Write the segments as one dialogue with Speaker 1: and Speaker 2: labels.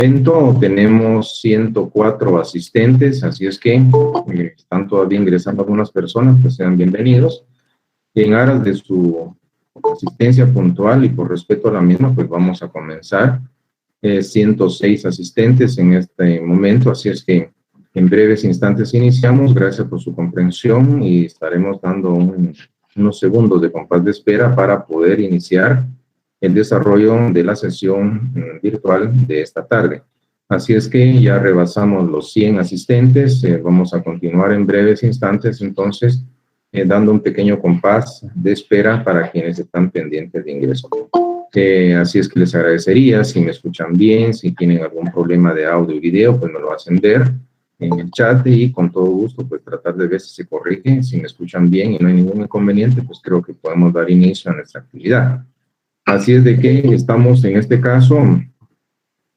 Speaker 1: momento tenemos 104 asistentes, así es que están todavía ingresando algunas personas, pues sean bienvenidos. En aras de su asistencia puntual y por respeto a la misma, pues vamos a comenzar. 106 asistentes en este momento, así es que en breves instantes iniciamos. Gracias por su comprensión y estaremos dando unos segundos de compás de espera para poder iniciar el desarrollo de la sesión virtual de esta tarde. Así es que ya rebasamos los 100 asistentes, vamos a continuar en breves instantes, entonces, dando un pequeño compás de espera para quienes están pendientes de ingreso. Así es que les agradecería si me escuchan bien, si tienen algún problema de audio y video, pues me lo hacen ver en el chat y con todo gusto pues tratar de ver si se corrige. Si me escuchan bien y no hay ningún inconveniente, pues creo que podemos dar inicio a nuestra actividad. Así es de que estamos en este caso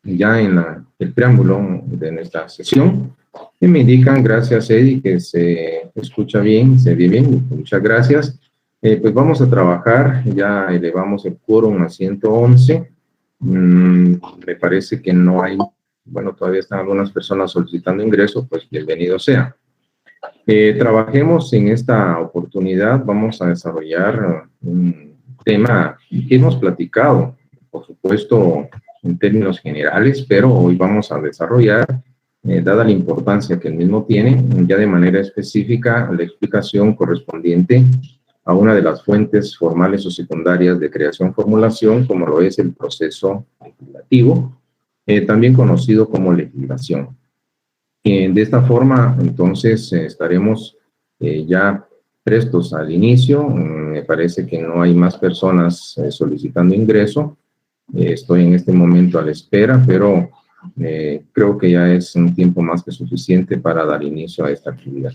Speaker 1: ya en el preámbulo de nuestra sesión y me indican, gracias Eddie, que se escucha bien, se ve bien, muchas gracias. Pues vamos a trabajar, ya elevamos el quórum a 111. Me parece que no hay, bueno, todavía están algunas personas solicitando ingreso, pues bienvenido sea. Trabajemos en esta oportunidad, vamos a desarrollar un tema que hemos platicado, por supuesto, en términos generales, pero hoy vamos a desarrollar, dada la importancia que el mismo tiene, ya de manera específica, la explicación correspondiente a una de las fuentes formales o secundarias de creación-formulación, como lo es el proceso legislativo, también conocido como legislación. De esta forma, entonces, estaremos ya prestos al inicio. Me parece que no hay más personas solicitando ingreso. Estoy en este momento a la espera, pero creo que ya es un tiempo más que suficiente para dar inicio a esta actividad.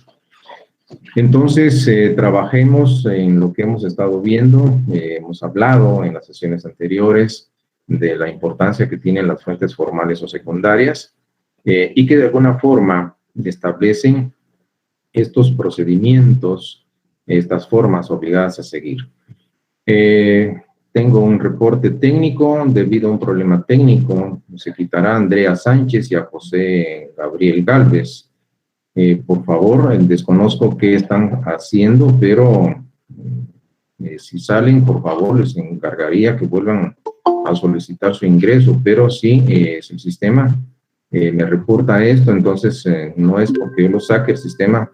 Speaker 1: Entonces, trabajemos en lo que hemos estado viendo. Hemos hablado en las sesiones anteriores de la importancia que tienen las fuentes formales o secundarias y que de alguna forma establecen estos procedimientos, estas formas obligadas a seguir. Tengo un reporte técnico. Debido a un problema técnico, se quitará a Andrea Sánchez y a José Gabriel Gálvez. Por favor, desconozco qué están haciendo, pero si salen, por favor, les encargaría que vuelvan a solicitar su ingreso, pero si el sistema me reporta esto, entonces no es porque yo lo saque, el sistema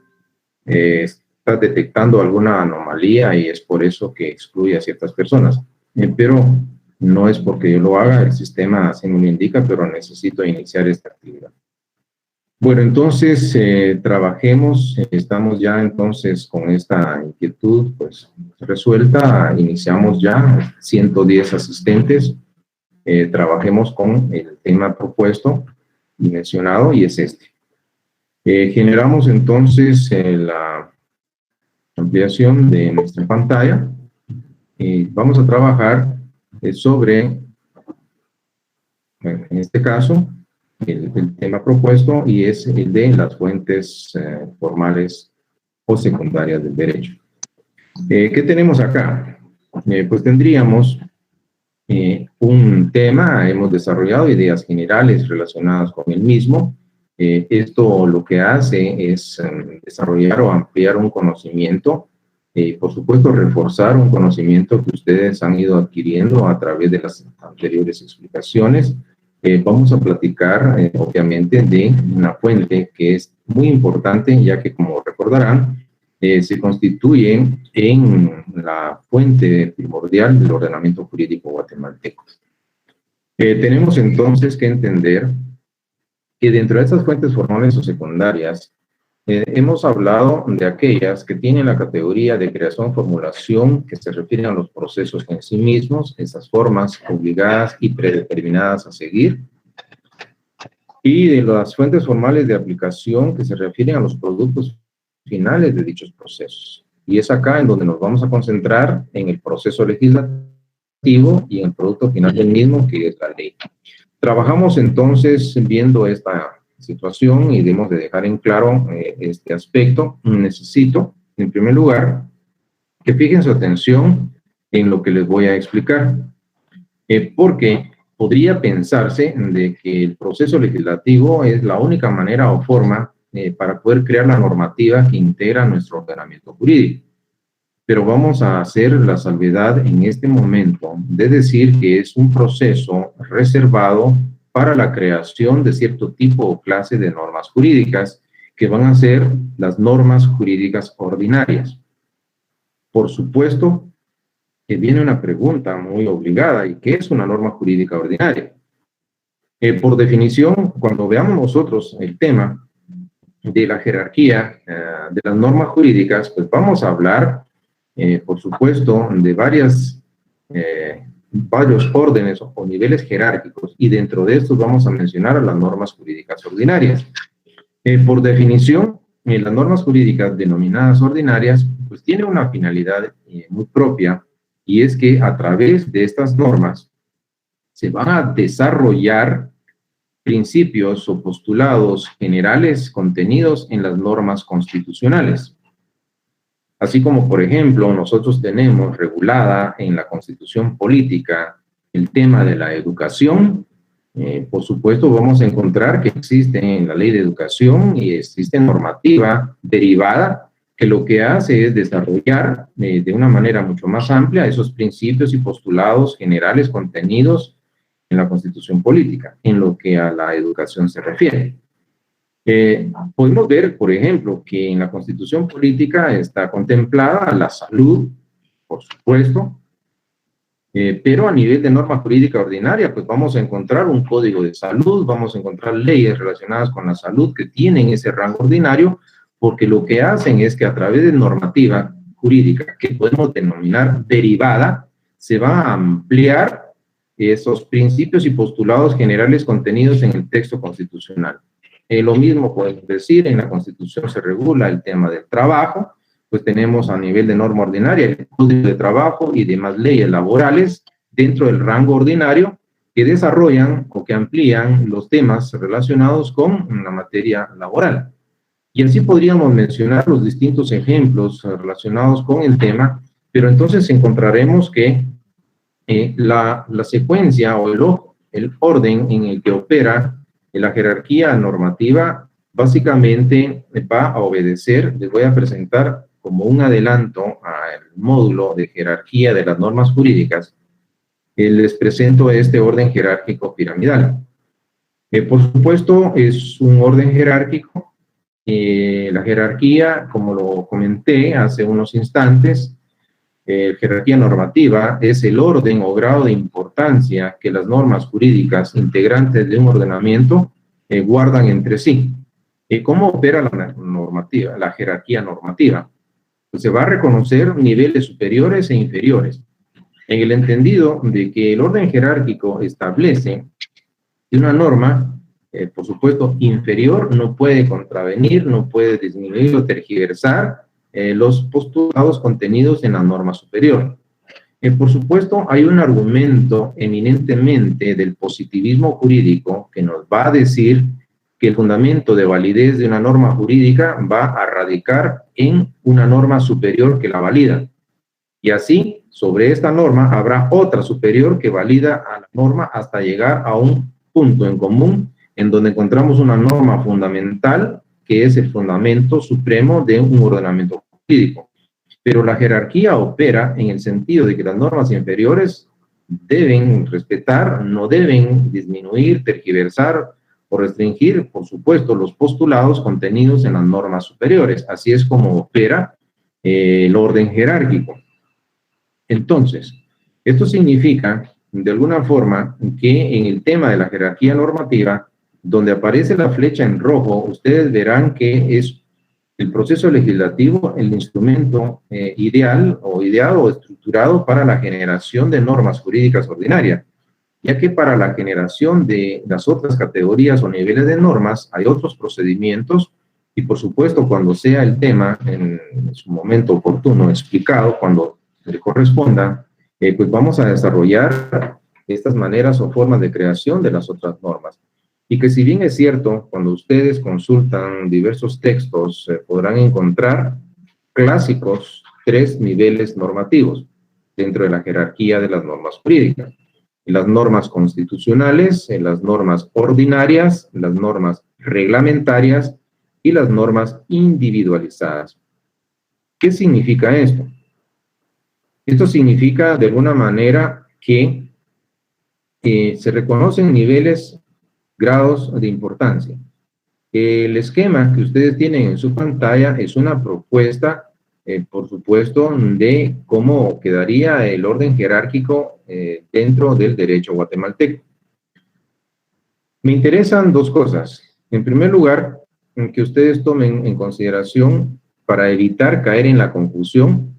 Speaker 1: está detectando alguna anomalía y es por eso que excluye a ciertas personas, pero no es porque yo lo haga, el sistema así me lo indica, pero necesito iniciar esta actividad. Bueno, entonces trabajemos, estamos ya entonces con esta inquietud pues resuelta, iniciamos ya 110 asistentes, trabajemos con el tema propuesto y mencionado y es este. Generamos entonces la ampliación de nuestra pantalla y vamos a trabajar sobre, en este caso, el tema propuesto y es el de las fuentes formales o secundarias del derecho. ¿Qué tenemos acá? Pues tendríamos un tema, hemos desarrollado ideas generales relacionadas con el mismo. Esto lo que hace es desarrollar o ampliar un conocimiento, por supuesto reforzar un conocimiento que ustedes han ido adquiriendo a través de las anteriores explicaciones. Vamos a platicar, obviamente, de una fuente que es muy importante, ya que, como recordarán, se constituye en la fuente primordial del ordenamiento jurídico guatemalteco. Tenemos entonces que entender que dentro de estas fuentes formales o secundarias, hemos hablado de aquellas que tienen la categoría de creación-formulación, que se refieren a los procesos en sí mismos, esas formas obligadas y predeterminadas a seguir, y de las fuentes formales de aplicación, que se refieren a los productos finales de dichos procesos. Y es acá en donde nos vamos a concentrar en el proceso legislativo y en el producto final del mismo, que es la ley. Trabajamos entonces viendo esta situación y debemos de dejar en claro este aspecto. Necesito, en primer lugar, que fijen su atención en lo que les voy a explicar, porque podría pensarse de que el proceso legislativo es la única manera o forma para poder crear la normativa que integra nuestro ordenamiento jurídico. Pero vamos a hacer la salvedad en este momento de decir que es un proceso reservado para la creación de cierto tipo o clase de normas jurídicas que van a ser las normas jurídicas ordinarias. Por supuesto que viene una pregunta muy obligada: ¿y qué es una norma jurídica ordinaria? Por definición, cuando veamos nosotros el tema de la jerarquía de las normas jurídicas, pues vamos a hablar, por supuesto, de varios órdenes o niveles jerárquicos, y dentro de estos vamos a mencionar a las normas jurídicas ordinarias. Por definición, las normas jurídicas denominadas ordinarias, pues tienen una finalidad muy propia, y es que a través de estas normas se van a desarrollar principios o postulados generales contenidos en las normas constitucionales. Así como, por ejemplo, nosotros tenemos regulada en la Constitución Política el tema de la educación, por supuesto vamos a encontrar que existe en la Ley de Educación y existe normativa derivada que lo que hace es desarrollar de una manera mucho más amplia esos principios y postulados generales contenidos en la Constitución Política, en lo que a la educación se refiere. Podemos ver, por ejemplo, que en la Constitución Política está contemplada la salud, por supuesto, pero a nivel de norma jurídica ordinaria, pues vamos a encontrar un código de salud, vamos a encontrar leyes relacionadas con la salud que tienen ese rango ordinario, porque lo que hacen es que a través de normativa jurídica, que podemos denominar derivada, se va a ampliar esos principios y postulados generales contenidos en el texto constitucional. Lo mismo podemos decir, en la Constitución se regula el tema del trabajo, pues tenemos a nivel de norma ordinaria el Código de Trabajo y demás leyes laborales dentro del rango ordinario que desarrollan o que amplían los temas relacionados con la materia laboral. Y así podríamos mencionar los distintos ejemplos relacionados con el tema, pero entonces encontraremos que la secuencia o el orden en el que opera la jerarquía normativa básicamente va a obedecer. Les voy a presentar como un adelanto al módulo de jerarquía de las normas jurídicas. Les presento este orden jerárquico piramidal. Por supuesto, es un orden jerárquico. La jerarquía, como lo comenté hace unos instantes, jerarquía normativa es el orden o grado de importancia que las normas jurídicas integrantes de un ordenamiento guardan entre sí. ¿Cómo opera la jerarquía normativa? Pues se va a reconocer niveles superiores e inferiores, en el entendido de que el orden jerárquico establece que una norma, por supuesto, inferior no puede contravenir, no puede disminuir o tergiversar los postulados contenidos en la norma superior. Por supuesto, hay un argumento eminentemente del positivismo jurídico que nos va a decir que el fundamento de validez de una norma jurídica va a radicar en una norma superior que la valida. Y así, sobre esta norma, habrá otra superior que valida a la norma hasta llegar a un punto en común en donde encontramos una norma fundamental que es el fundamento supremo de un ordenamiento jurídico. Pero la jerarquía opera en el sentido de que las normas inferiores deben respetar, no deben disminuir, tergiversar o restringir, por supuesto, los postulados contenidos en las normas superiores. Así es como opera el orden jerárquico. Entonces, esto significa, de alguna forma, que en el tema de la jerarquía normativa, donde aparece la flecha en rojo, ustedes verán que es el proceso legislativo el instrumento ideal o ideado o estructurado para la generación de normas jurídicas ordinarias, ya que para la generación de las otras categorías o niveles de normas hay otros procedimientos y, por supuesto, cuando sea el tema en su momento oportuno explicado, cuando le corresponda, pues vamos a desarrollar estas maneras o formas de creación de las otras normas. Y que si bien es cierto, cuando ustedes consultan diversos textos, podrán encontrar clásicos 3 niveles normativos dentro de la jerarquía de las normas jurídicas. las normas constitucionales, las normas ordinarias, las normas reglamentarias y las normas individualizadas. ¿Qué significa esto? Esto significa, de alguna manera, que se reconocen niveles, grados de importancia. El esquema que ustedes tienen en su pantalla es una propuesta, por supuesto, de cómo quedaría el orden jerárquico dentro del derecho guatemalteco. Me interesan dos cosas. En primer lugar, que ustedes tomen en consideración, para evitar caer en la confusión,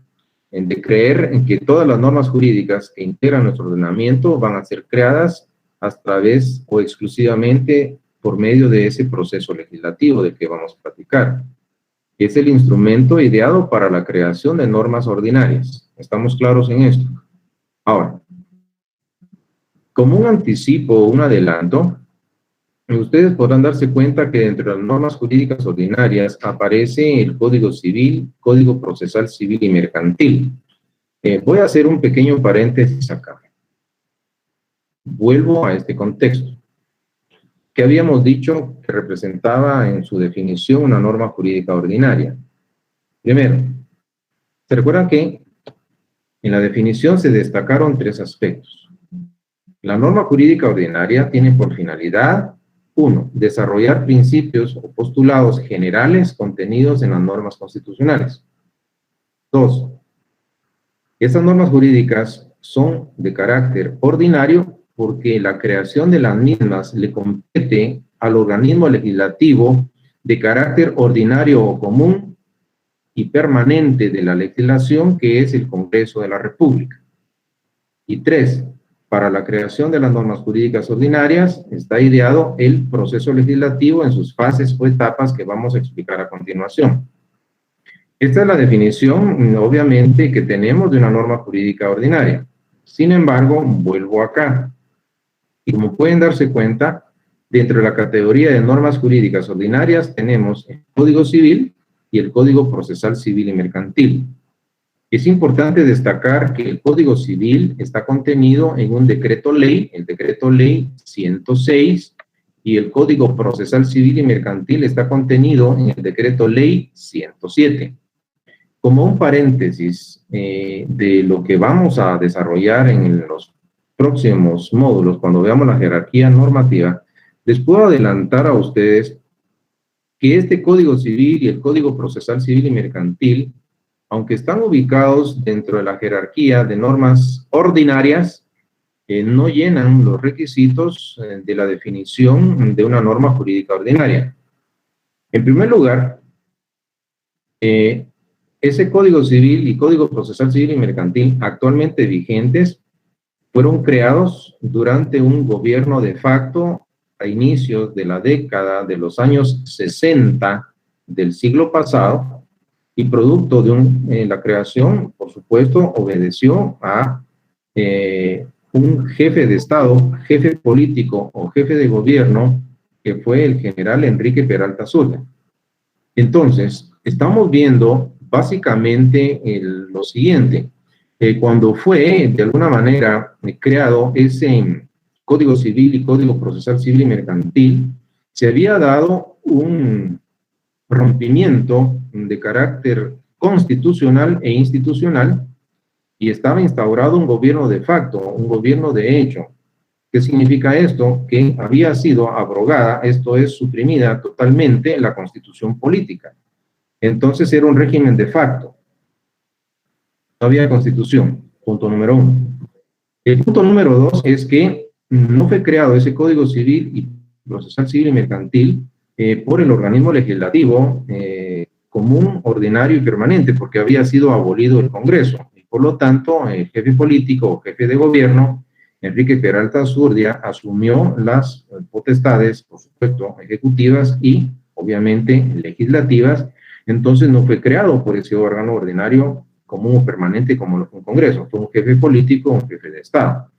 Speaker 1: de creer en que todas las normas jurídicas que integran nuestro ordenamiento van a ser creadas a través o exclusivamente por medio de ese proceso legislativo del que vamos a platicar. Es el instrumento ideado para la creación de normas ordinarias. ¿Estamos claros en esto? Ahora, como un anticipo o un adelanto, ustedes podrán darse cuenta que dentro de las normas jurídicas ordinarias aparece el Código Civil, Código Procesal Civil y Mercantil. Voy a hacer un pequeño paréntesis acá. Vuelvo a este contexto. ¿Qué habíamos dicho que representaba en su definición una norma jurídica ordinaria? Primero, ¿se recuerdan que en la definición se destacaron tres aspectos? La norma jurídica ordinaria tiene por finalidad: 1. Desarrollar principios o postulados generales contenidos en las normas constitucionales. 2. Estas normas jurídicas son de carácter ordinario porque la creación de las mismas le compete al organismo legislativo de carácter ordinario o común y permanente de la legislación, que es el Congreso de la República. Y 3. Para la creación de las normas jurídicas ordinarias está ideado el proceso legislativo en sus fases o etapas que vamos a explicar a continuación. Esta es la definición, obviamente, que tenemos de una norma jurídica ordinaria. Sin embargo, vuelvo acá. Y como pueden darse cuenta, dentro de la categoría de normas jurídicas ordinarias tenemos el Código Civil y el Código Procesal Civil y Mercantil. Es importante destacar que el Código Civil está contenido en un decreto ley, el decreto ley 106, y el Código Procesal Civil y Mercantil está contenido en el decreto ley 107. Como un paréntesis de lo que vamos a desarrollar en los próximos módulos, cuando veamos la jerarquía normativa, les puedo adelantar a ustedes que este Código Civil y el Código Procesal Civil y Mercantil, aunque están ubicados dentro de la jerarquía de normas ordinarias, no llenan los requisitos de la definición de una norma jurídica ordinaria. En primer lugar, ese Código Civil y Código Procesal Civil y Mercantil actualmente vigentes fueron creados durante un gobierno de facto a inicios de la década de los años 60 del siglo pasado, y producto de la creación, por supuesto, obedeció a un jefe de Estado, jefe político o jefe de gobierno, que fue el general Enrique Peralta Zurdia. Entonces, estamos viendo básicamente lo siguiente. Cuando fue, de alguna manera, creado ese Código Civil y Código Procesal Civil y Mercantil, se había dado un rompimiento de carácter constitucional e institucional, y estaba instaurado un gobierno de facto, un gobierno de hecho. ¿Qué significa esto? Que había sido abrogada, esto es, suprimida totalmente la constitución política. Entonces era un régimen de facto. No había constitución, punto número 1. El punto número 2 es que no fue creado ese Código Civil y Procesal Civil y Mercantil por el organismo legislativo común, ordinario y permanente, porque había sido abolido el Congreso. Y por lo tanto, el jefe político o jefe de gobierno, Enrique Peralta Zurdia, asumió las potestades, por supuesto, ejecutivas y, obviamente, legislativas. Entonces no fue creado por ese órgano ordinario común o permanente como lo fue un Congreso. Fue un jefe político, un jefe de Estado.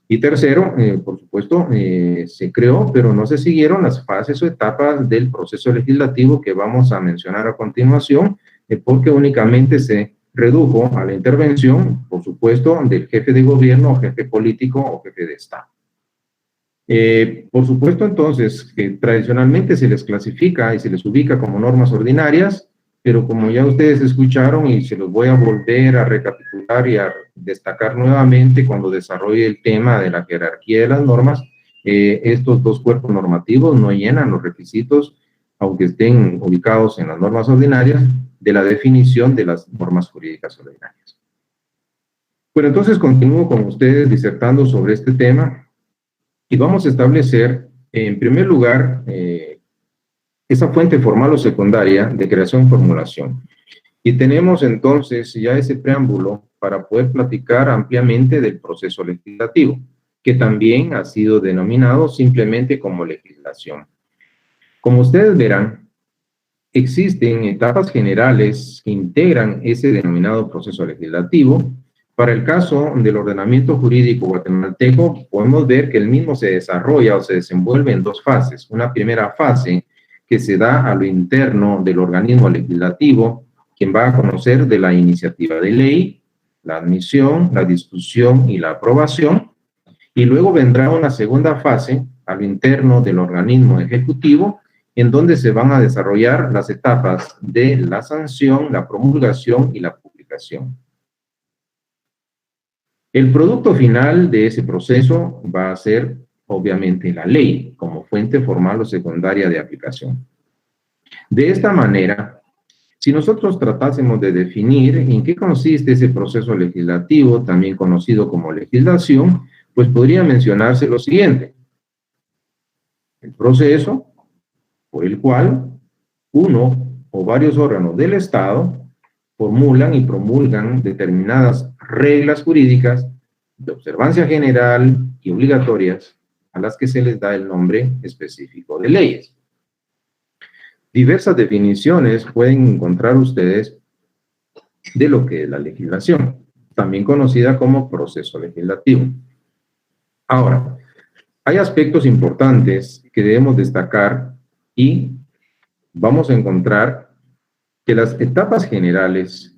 Speaker 1: Y tercero, por supuesto, se creó, pero no se siguieron las fases o etapas del proceso legislativo que vamos a mencionar a continuación, porque únicamente se redujo a la intervención, por supuesto, del jefe de gobierno, o jefe político o jefe de Estado. Por supuesto, entonces, que tradicionalmente se les clasifica y se les ubica como normas ordinarias, pero como ya ustedes escucharon y se los voy a volver a recapitular y a destacar nuevamente cuando desarrolle el tema de la jerarquía de las normas, estos dos cuerpos normativos no llenan los requisitos, aunque estén ubicados en las normas ordinarias, de la definición de las normas jurídicas ordinarias. Bueno, entonces continúo con ustedes disertando sobre este tema y vamos a establecer, en primer lugar, esa fuente formal o secundaria de creación y formulación. Y tenemos entonces ya ese preámbulo para poder platicar ampliamente del proceso legislativo, que también ha sido denominado simplemente como legislación. Como ustedes verán, existen etapas generales que integran ese denominado proceso legislativo. Para el caso del ordenamiento jurídico guatemalteco, podemos ver que el mismo se desarrolla o se desenvuelve en dos fases. Una primera fase que se da a lo interno del organismo legislativo, quien va a conocer de la iniciativa de ley, la admisión, la discusión y la aprobación. Y luego vendrá una segunda fase a lo interno del organismo ejecutivo, en donde se van a desarrollar las etapas de la sanción, la promulgación y la publicación. El producto final de ese proceso va a ser, obviamente, la ley, como fuente formal o secundaria de aplicación. De esta manera, si nosotros tratásemos de definir en qué consiste ese proceso legislativo, también conocido como legislación, pues podría mencionarse lo siguiente. El proceso por el cual uno o varios órganos del Estado formulan y promulgan determinadas reglas jurídicas de observancia general y obligatorias a las que se les da el nombre específico de leyes. Diversas definiciones pueden encontrar ustedes de lo que es la legislación, también conocida como proceso legislativo. Ahora, hay aspectos importantes que debemos destacar y vamos a encontrar que las etapas generales,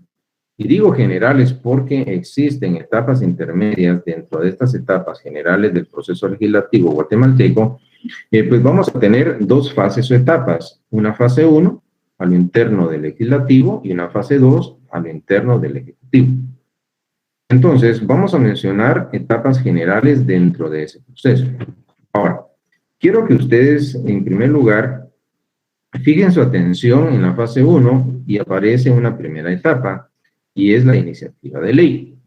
Speaker 1: y digo generales porque existen etapas intermedias dentro de estas etapas generales del proceso legislativo guatemalteco, pues vamos a tener dos fases o etapas, una fase 1 a lo interno del legislativo y una fase 2 a lo interno del ejecutivo. Entonces, vamos a mencionar etapas generales dentro de ese proceso. Ahora, quiero que ustedes, en primer lugar, fijen su atención en la fase 1 y aparece una primera etapa, y es la iniciativa de ley.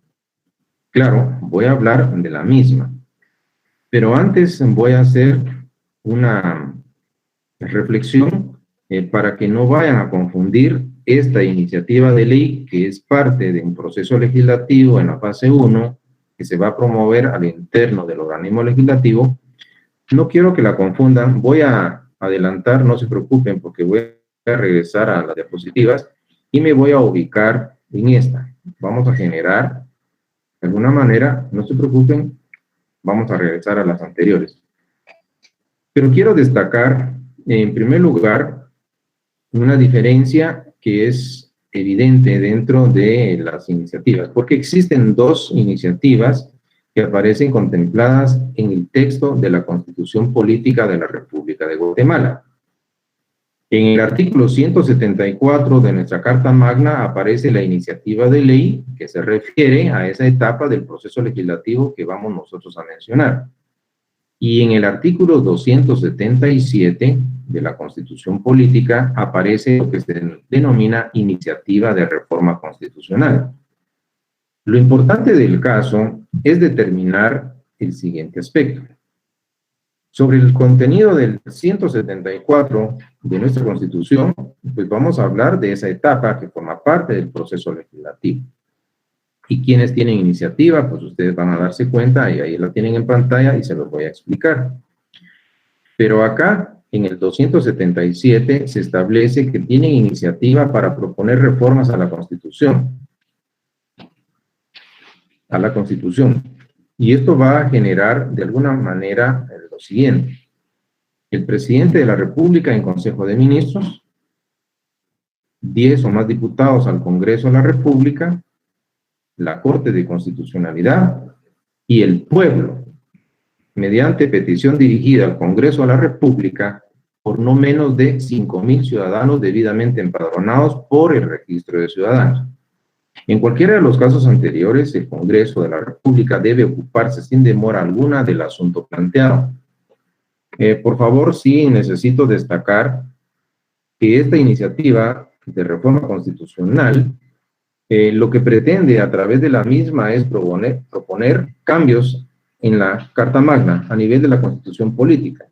Speaker 1: Claro, voy a hablar de la misma, pero antes voy a hacer una reflexión para que no vayan a confundir esta iniciativa de ley, que es parte de un proceso legislativo en la fase 1, que se va a promover al interno del organismo legislativo. No quiero que la confundan, voy a adelantar, no se preocupen, porque voy a regresar a las diapositivas y me voy a ubicar en esta. Vamos a generar, de alguna manera, no se preocupen, vamos a regresar a las anteriores. Pero quiero destacar, en primer lugar, una diferencia que es evidente dentro de las iniciativas, porque existen dos iniciativas que aparecen contempladas en el texto de la Constitución Política de la República de Guatemala. En el artículo 174 de nuestra Carta Magna aparece la iniciativa de ley que se refiere a esa etapa del proceso legislativo que vamos nosotros a mencionar. Y en el artículo 277 de la Constitución Política aparece lo que se denomina iniciativa de reforma constitucional. Lo importante del caso es determinar el siguiente aspecto. Sobre el contenido del 174 de nuestra Constitución, pues vamos a hablar de esa etapa que forma parte del proceso legislativo. Y quienes tienen iniciativa, pues ustedes van a darse cuenta, y ahí la tienen en pantalla y se los voy a explicar. Pero acá, en el 277, se establece que tienen iniciativa para proponer reformas a la Constitución. Y esto va a generar, de alguna manera, lo siguiente. El presidente de la República en Consejo de Ministros 10 o más diputados al Congreso de la República, la Corte de Constitucionalidad y el pueblo, mediante petición dirigida al Congreso de la República por no menos de 5.000 ciudadanos debidamente empadronados por el Registro de Ciudadanos. En cualquiera de los casos anteriores, el Congreso de la República debe ocuparse sin demora alguna del asunto planteado. Por favor, sí necesito destacar que esta iniciativa de reforma constitucional lo que pretende a través de la misma es proponer cambios en la Carta Magna a nivel de la Constitución Política.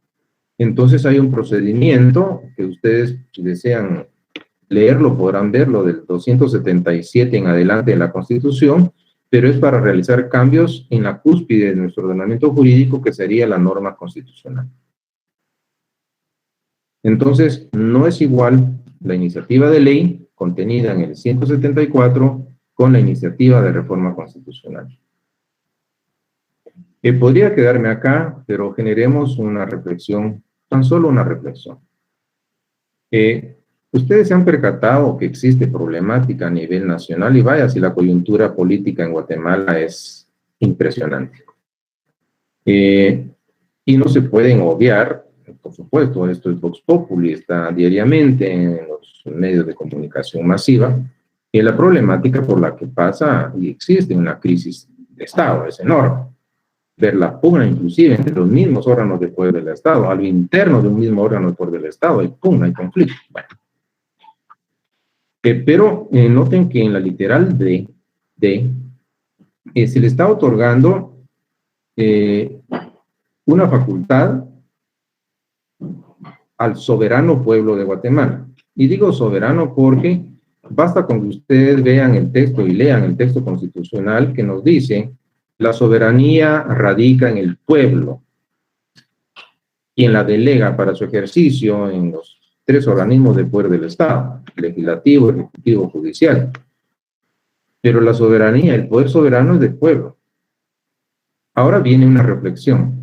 Speaker 1: Entonces hay un procedimiento que ustedes, si desean leerlo, podrán verlo del 277 en adelante de la Constitución, pero es para realizar cambios en la cúspide de nuestro ordenamiento jurídico, que sería la norma constitucional. Entonces, no es igual la iniciativa de ley contenida en el 174 con la iniciativa de reforma constitucional. Podría quedarme acá, pero generemos una reflexión, tan solo una reflexión. Ustedes se han percatado que existe problemática a nivel nacional, y vaya si la coyuntura política en Guatemala es impresionante. Y no se pueden obviar, por supuesto, esto es Vox Populi, está diariamente en los medios de comunicación masiva, y la problemática por la que pasa y existe una crisis de Estado es enorme. Ver la pugna inclusive entre los mismos órganos de poder del Estado, a lo interno de un mismo órgano de poder del Estado, hay pugna, hay conflicto. Bueno. Pero noten que en la literal D se le está otorgando una facultad al soberano pueblo de Guatemala. Y digo soberano porque basta con que ustedes vean el texto y lean el texto constitucional que nos dice: la soberanía radica en el pueblo, quien la delega para su ejercicio en los 3 organismos de poder del Estado: legislativo, ejecutivo, judicial. Pero la soberanía, el poder soberano es del pueblo. Ahora viene una reflexión.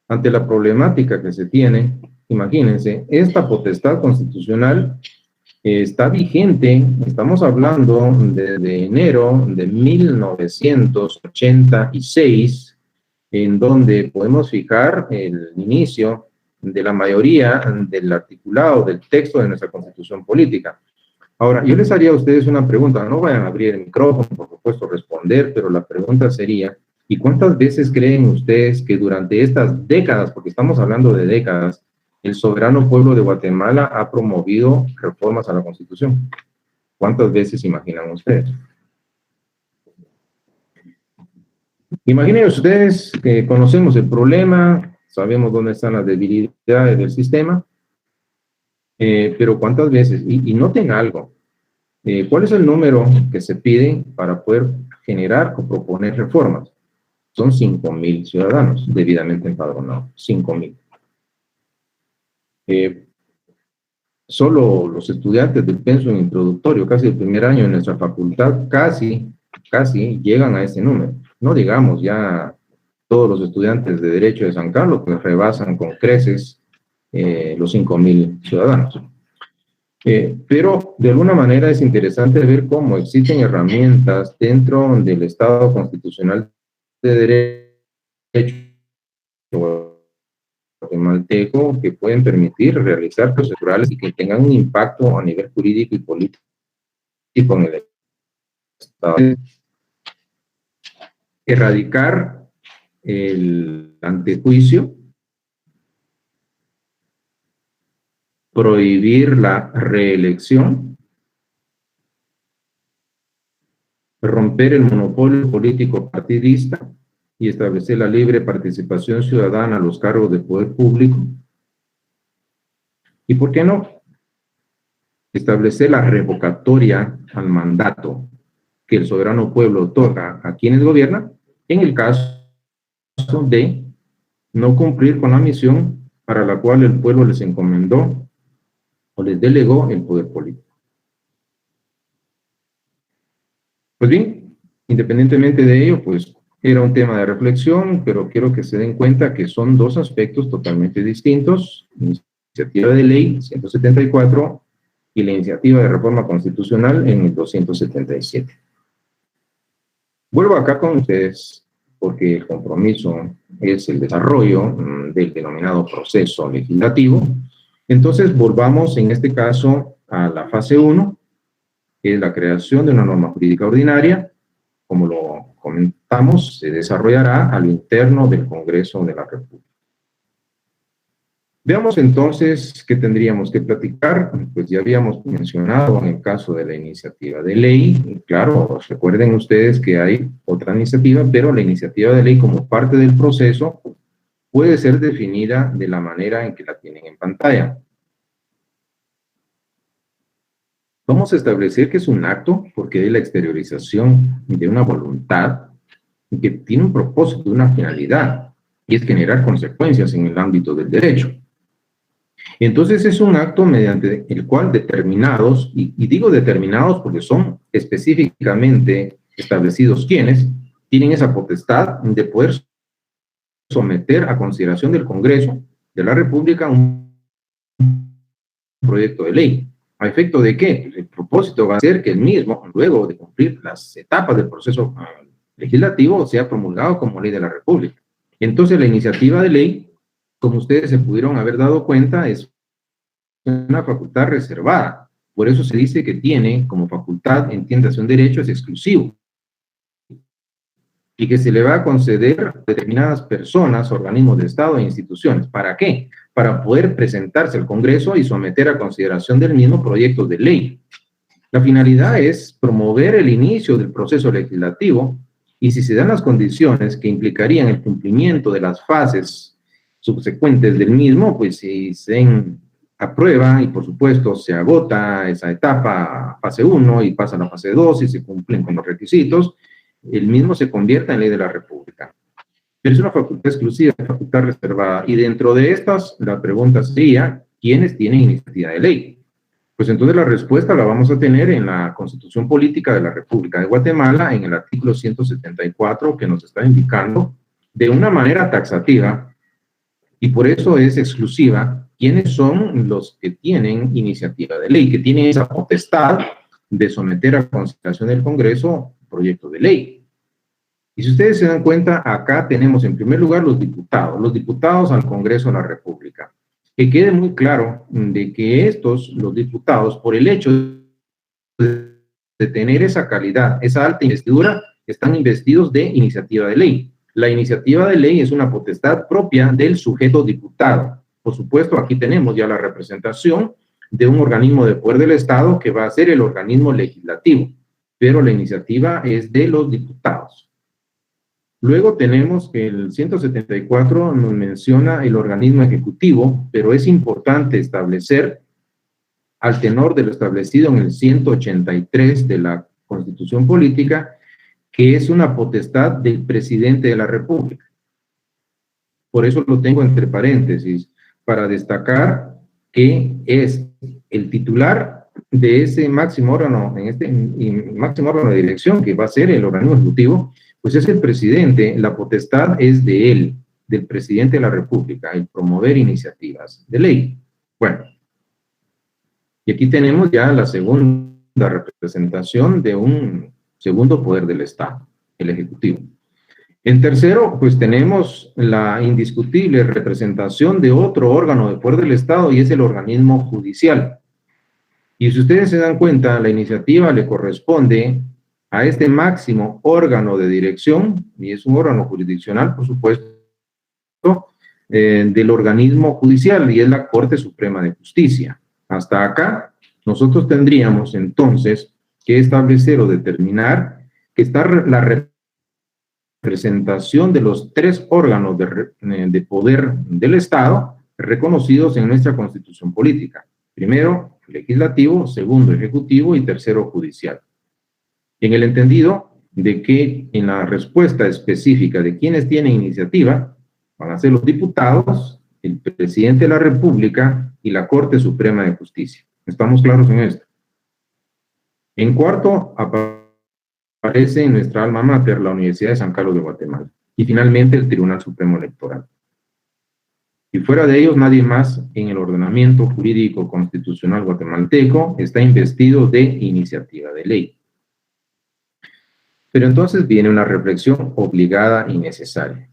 Speaker 1: Ante la problemática que se tiene, imagínense, esta potestad constitucional está vigente, estamos hablando de enero de 1986, en donde podemos fijar el inicio de la mayoría del articulado del texto de nuestra Constitución Política. Ahora, yo les haría a ustedes una pregunta, no vayan a abrir el micrófono, por supuesto, responder, pero la pregunta sería: ¿y cuántas veces creen ustedes que durante estas décadas, porque estamos hablando de décadas, el soberano pueblo de Guatemala ha promovido reformas a la Constitución? ¿Cuántas veces imaginan ustedes? Imaginen ustedes que conocemos el problema, sabemos dónde están las debilidades del sistema, pero ¿cuántas veces? Y noten algo, ¿cuál es el número que se pide para poder generar o proponer reformas? Son 5.000 ciudadanos debidamente empadronados, 5.000. Solo los estudiantes del pensum introductorio, casi el primer año en nuestra facultad, casi llegan a ese número. No digamos ya todos los estudiantes de Derecho de San Carlos, que rebasan con creces los 5.000 ciudadanos. Pero de alguna manera es interesante ver cómo existen herramientas dentro del Estado constitucional de Derecho guatemalteco que pueden permitir realizar procedurales y que tengan un impacto a nivel jurídico y político en el Estado. Erradicar el antejuicio, prohibir la reelección, romper el monopolio político partidista y establecer la libre participación ciudadana a los cargos de poder público. ¿Y por qué no? Establecer la revocatoria al mandato que el soberano pueblo otorga a quienes gobiernan en el caso de no cumplir con la misión para la cual el pueblo les encomendó o les delegó el poder político. Pues bien, independientemente de ello, pues era un tema de reflexión, pero quiero que se den cuenta que son 2 aspectos totalmente distintos. Iniciativa de ley 174 y la iniciativa de reforma constitucional en el 277. Vuelvo acá con ustedes porque el compromiso es el desarrollo del denominado proceso legislativo. Entonces, volvamos en este caso a la fase 1, que es la creación de una norma jurídica ordinaria. Como lo comentamos, se desarrollará a lo interno del Congreso de la República. Veamos entonces qué tendríamos que platicar. Pues ya habíamos mencionado en el caso de la iniciativa de ley. Claro, recuerden ustedes que hay otra iniciativa, pero la iniciativa de ley como parte del proceso puede ser definida de la manera en que la tienen en pantalla. Vamos a establecer que es un acto porque es la exteriorización de una voluntad que tiene un propósito, una finalidad, y es generar consecuencias en el ámbito del derecho. Entonces es un acto mediante el cual determinados, y digo determinados porque son específicamente establecidos quienes tienen esa potestad de poder someter a consideración del Congreso de la República un proyecto de ley. ¿A efecto de qué? El propósito va a ser que el mismo, luego de cumplir las etapas del proceso legislativo, sea promulgado como ley de la República. Entonces la iniciativa de ley, como ustedes se pudieron haber dado cuenta, es una facultad reservada. Por eso se dice que tiene como facultad, entiéndase, un derecho es exclusivo y que se le va a conceder a determinadas personas, organismos de Estado e instituciones. ¿Para qué? Para poder presentarse al Congreso y someter a consideración del mismo proyectos de ley. La finalidad es promover el inicio del proceso legislativo y si se dan las condiciones que implicarían el cumplimiento de las fases subsecuentes del mismo, pues si se aprueba y por supuesto se agota esa etapa, fase 1 y pasa a la fase 2 y se cumplen con los requisitos, el mismo se convierta en ley de la República. Pero es una facultad exclusiva, facultad reservada, y dentro de estas, la pregunta sería, ¿quiénes tienen iniciativa de ley? Pues entonces la respuesta la vamos a tener en la Constitución Política de la República de Guatemala, en el artículo 174, que nos está indicando de una manera taxativa, y por eso es exclusiva, quiénes son los que tienen iniciativa de ley, que tienen esa potestad de someter a consideración del Congreso proyecto de ley. Y si ustedes se dan cuenta, acá tenemos en primer lugar los diputados al Congreso de la República. Que quede muy claro de que los diputados, por el hecho de tener esa calidad, esa alta investidura, están investidos de iniciativa de ley. La iniciativa de ley es una potestad propia del sujeto diputado. Por supuesto, aquí tenemos ya la representación de un organismo de poder del Estado que va a ser el organismo legislativo, pero la iniciativa es de los diputados. Luego tenemos que el 174 nos menciona el organismo ejecutivo, pero es importante establecer, al tenor de lo establecido en el 183 de la Constitución Política, que es una potestad del presidente de la República. Por eso lo tengo entre paréntesis, para destacar que es el titular de ese máximo órgano, máximo órgano de dirección, que va a ser el organismo ejecutivo, pues es el presidente, la potestad es de él, del presidente de la República, el promover iniciativas de ley. Bueno, y aquí tenemos ya la segunda representación de un segundo poder del Estado, el Ejecutivo. En tercero, pues tenemos la indiscutible representación de otro órgano de poder del Estado y es el organismo judicial. Y si ustedes se dan cuenta, la iniciativa le corresponde a este máximo órgano de dirección, y es un órgano jurisdiccional, por supuesto, del organismo judicial, y es la Corte Suprema de Justicia. Hasta acá, nosotros tendríamos entonces que establecer o determinar que está la representación de los tres órganos de poder del Estado reconocidos en nuestra Constitución Política. Primero, legislativo, segundo, ejecutivo y tercero, judicial. En el entendido de que en la respuesta específica de quienes tienen iniciativa van a ser los diputados, el presidente de la República y la Corte Suprema de Justicia. ¿Estamos claros en esto? En cuarto, aparece en nuestra alma mater la Universidad de San Carlos de Guatemala y finalmente el Tribunal Supremo Electoral. Y fuera de ellos, nadie más en el ordenamiento jurídico constitucional guatemalteco está investido de iniciativa de ley. Pero entonces viene una reflexión obligada y necesaria.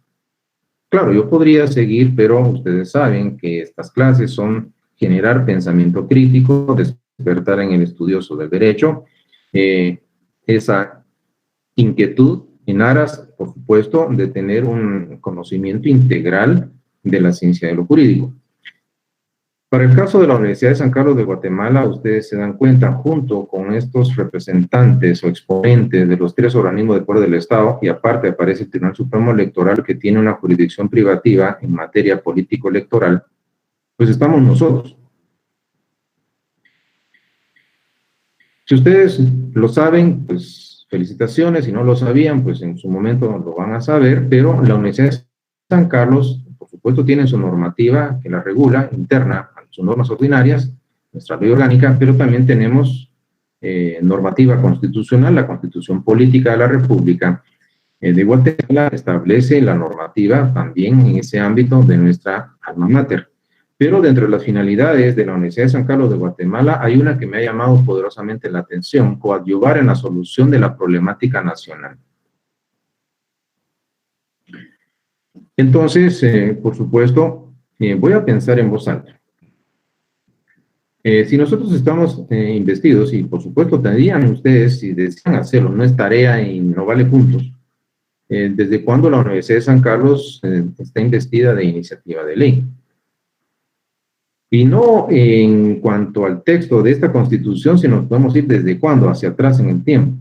Speaker 1: Claro, yo podría seguir, pero ustedes saben que estas clases son generar pensamiento crítico, despertar en el estudioso del derecho, esa inquietud en aras, por supuesto, de tener un conocimiento integral de la ciencia de lo jurídico. Para el caso de la Universidad de San Carlos de Guatemala, ustedes se dan cuenta, junto con estos representantes o exponentes de los 3 organismos de poder del Estado, y aparte aparece el Tribunal Supremo Electoral, que tiene una jurisdicción privativa en materia político-electoral, pues estamos nosotros. Si ustedes lo saben, pues felicitaciones. Si no lo sabían, pues en su momento lo van a saber, pero la Universidad de San Carlos, por supuesto, tiene su normativa que la regula, interna, sus normas ordinarias, nuestra ley orgánica, pero también tenemos normativa constitucional, la Constitución Política de la República de Guatemala establece la normativa también en ese ámbito de nuestra alma mater. Pero dentro de las finalidades de la Universidad de San Carlos de Guatemala hay una que me ha llamado poderosamente la atención: coadyuvar en la solución de la problemática nacional. Entonces, por supuesto, voy a pensar en voz alta. Si nosotros estamos investidos, y por supuesto tendrían ustedes, si desean hacerlo, no es tarea y no vale puntos, ¿desde cuándo la Universidad de San Carlos está investida de iniciativa de ley? Y no en cuanto al texto de esta Constitución, sino podemos ir desde cuándo, hacia atrás en el tiempo.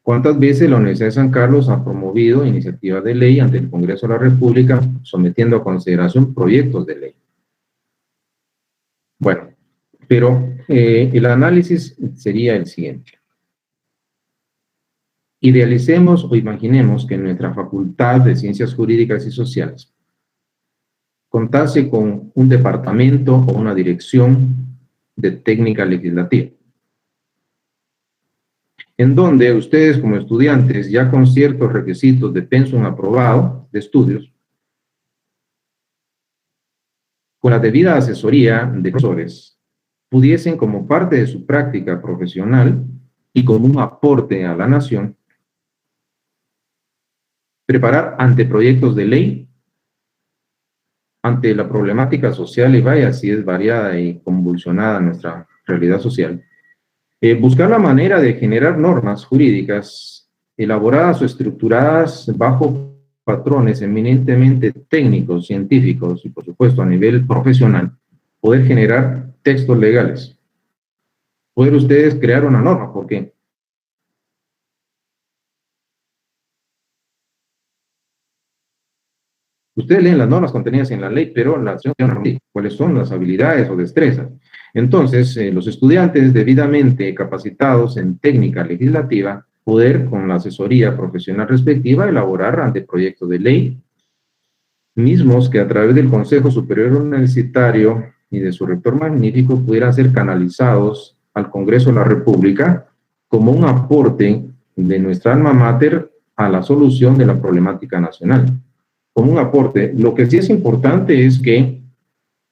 Speaker 1: ¿Cuántas veces la Universidad de San Carlos ha promovido iniciativas de ley ante el Congreso de la República, sometiendo a consideración proyectos de ley? Bueno, pero el análisis sería el siguiente. Idealicemos o imaginemos que nuestra Facultad de Ciencias Jurídicas y Sociales contase con un departamento o una dirección de técnica legislativa, en donde ustedes como estudiantes, ya con ciertos requisitos de pensum aprobado de estudios, con la debida asesoría de profesores, pudiesen, como parte de su práctica profesional y como un aporte a la nación, preparar anteproyectos de ley ante la problemática social, y vaya si es variada y convulsionada nuestra realidad social. Buscar la manera de generar normas jurídicas elaboradas o estructuradas bajo patrones eminentemente técnicos, científicos y por supuesto a nivel profesional, poder generar textos legales. Poder ustedes crear una norma, ¿por qué? Ustedes leen las normas contenidas en la ley, pero la acción no dice cuáles son las habilidades o destrezas. Entonces, los estudiantes debidamente capacitados en técnica legislativa, poder, con la asesoría profesional respectiva, elaborar anteproyectos de ley, mismos que a través del Consejo Superior Universitario y de su rector magnífico pudieran ser canalizados al Congreso de la República como un aporte de nuestra alma mater a la solución de la problemática nacional. Como un aporte. Lo que sí es importante es que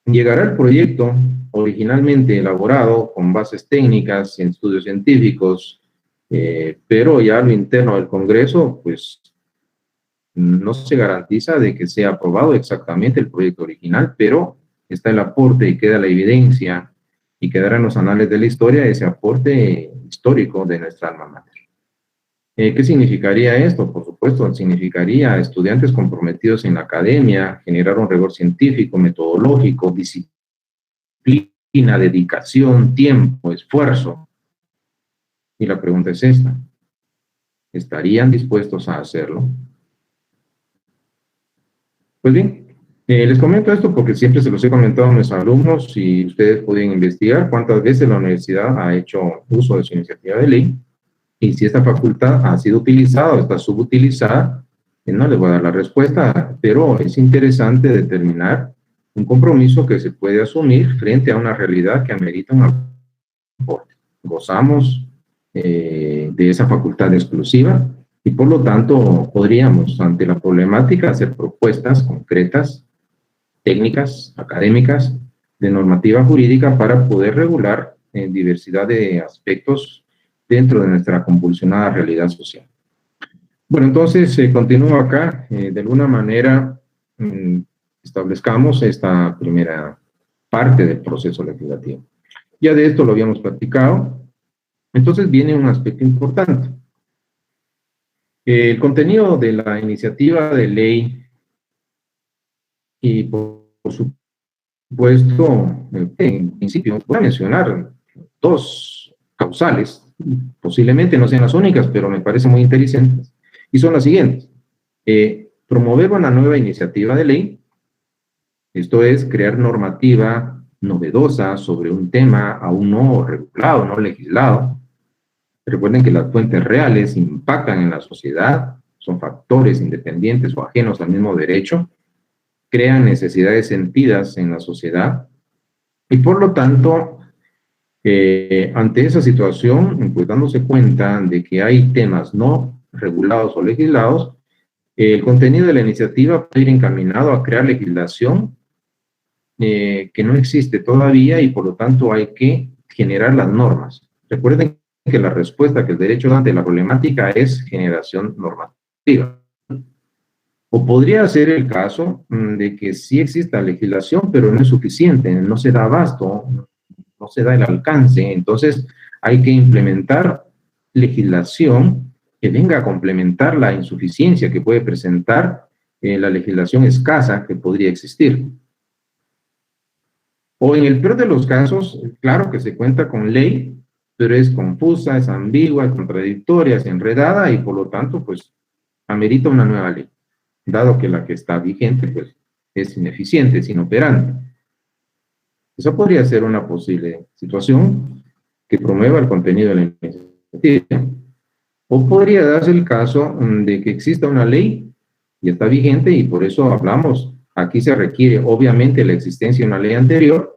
Speaker 1: llegará el proyecto originalmente elaborado con bases técnicas y estudios científicos, pero ya lo interno del Congreso, pues no se garantiza de que sea aprobado exactamente el proyecto original, pero está el aporte y queda la evidencia y quedará en los anales de la historia ese aporte histórico de nuestra alma mater. ¿Qué significaría esto? Por supuesto, significaría estudiantes comprometidos en la academia, generar un rigor científico, metodológico, disciplina, dedicación, tiempo, esfuerzo. Y la pregunta es esta: ¿estarían dispuestos a hacerlo? Pues bien, les comento esto porque siempre se los he comentado a mis alumnos y ustedes pueden investigar cuántas veces la universidad ha hecho uso de su iniciativa de ley. Y si esta facultad ha sido utilizada o está subutilizada, no les voy a dar la respuesta, pero es interesante determinar un compromiso que se puede asumir frente a una realidad que amerita un aporte. Gozamos de esa facultad exclusiva y por lo tanto podríamos, ante la problemática, hacer propuestas concretas técnicas, académicas, de normativa jurídica para poder regular diversidad de aspectos dentro de nuestra convulsionada realidad social. Bueno, entonces continúo acá. De alguna manera establezcamos esta primera parte del proceso legislativo. Ya de esto lo habíamos platicado. Entonces viene un aspecto importante. El contenido de la iniciativa de ley y por supuesto, en principio, voy a mencionar dos causales, posiblemente no sean las únicas, pero me parecen muy interesantes, y son las siguientes. Promover una nueva iniciativa de ley, esto es, crear normativa novedosa sobre un tema aún no regulado, no legislado. Recuerden que las fuentes reales impactan en la sociedad, son factores independientes o ajenos al mismo derecho, crean necesidades sentidas en la sociedad y por lo tanto, ante esa situación, pues dándose cuenta de que hay temas no regulados o legislados, el contenido de la iniciativa puede ir encaminado a crear legislación que no existe todavía y por lo tanto hay que generar las normas. Recuerden que la respuesta que el derecho da ante la problemática es generación normativa. O podría ser el caso de que sí exista legislación, pero no es suficiente, no se da abasto, no se da el alcance. Entonces hay que implementar legislación que venga a complementar la insuficiencia que puede presentar la legislación escasa que podría existir. O en el peor de los casos, claro que se cuenta con ley, pero es confusa, es ambigua, es contradictoria, es enredada y por lo tanto, pues, amerita una nueva ley, dado que la que está vigente, pues, es ineficiente, es inoperante. Esa podría ser una posible situación que promueva el contenido de la iniciativa. O podría darse el caso de que exista una ley y está vigente y por eso hablamos, aquí se requiere obviamente la existencia de una ley anterior,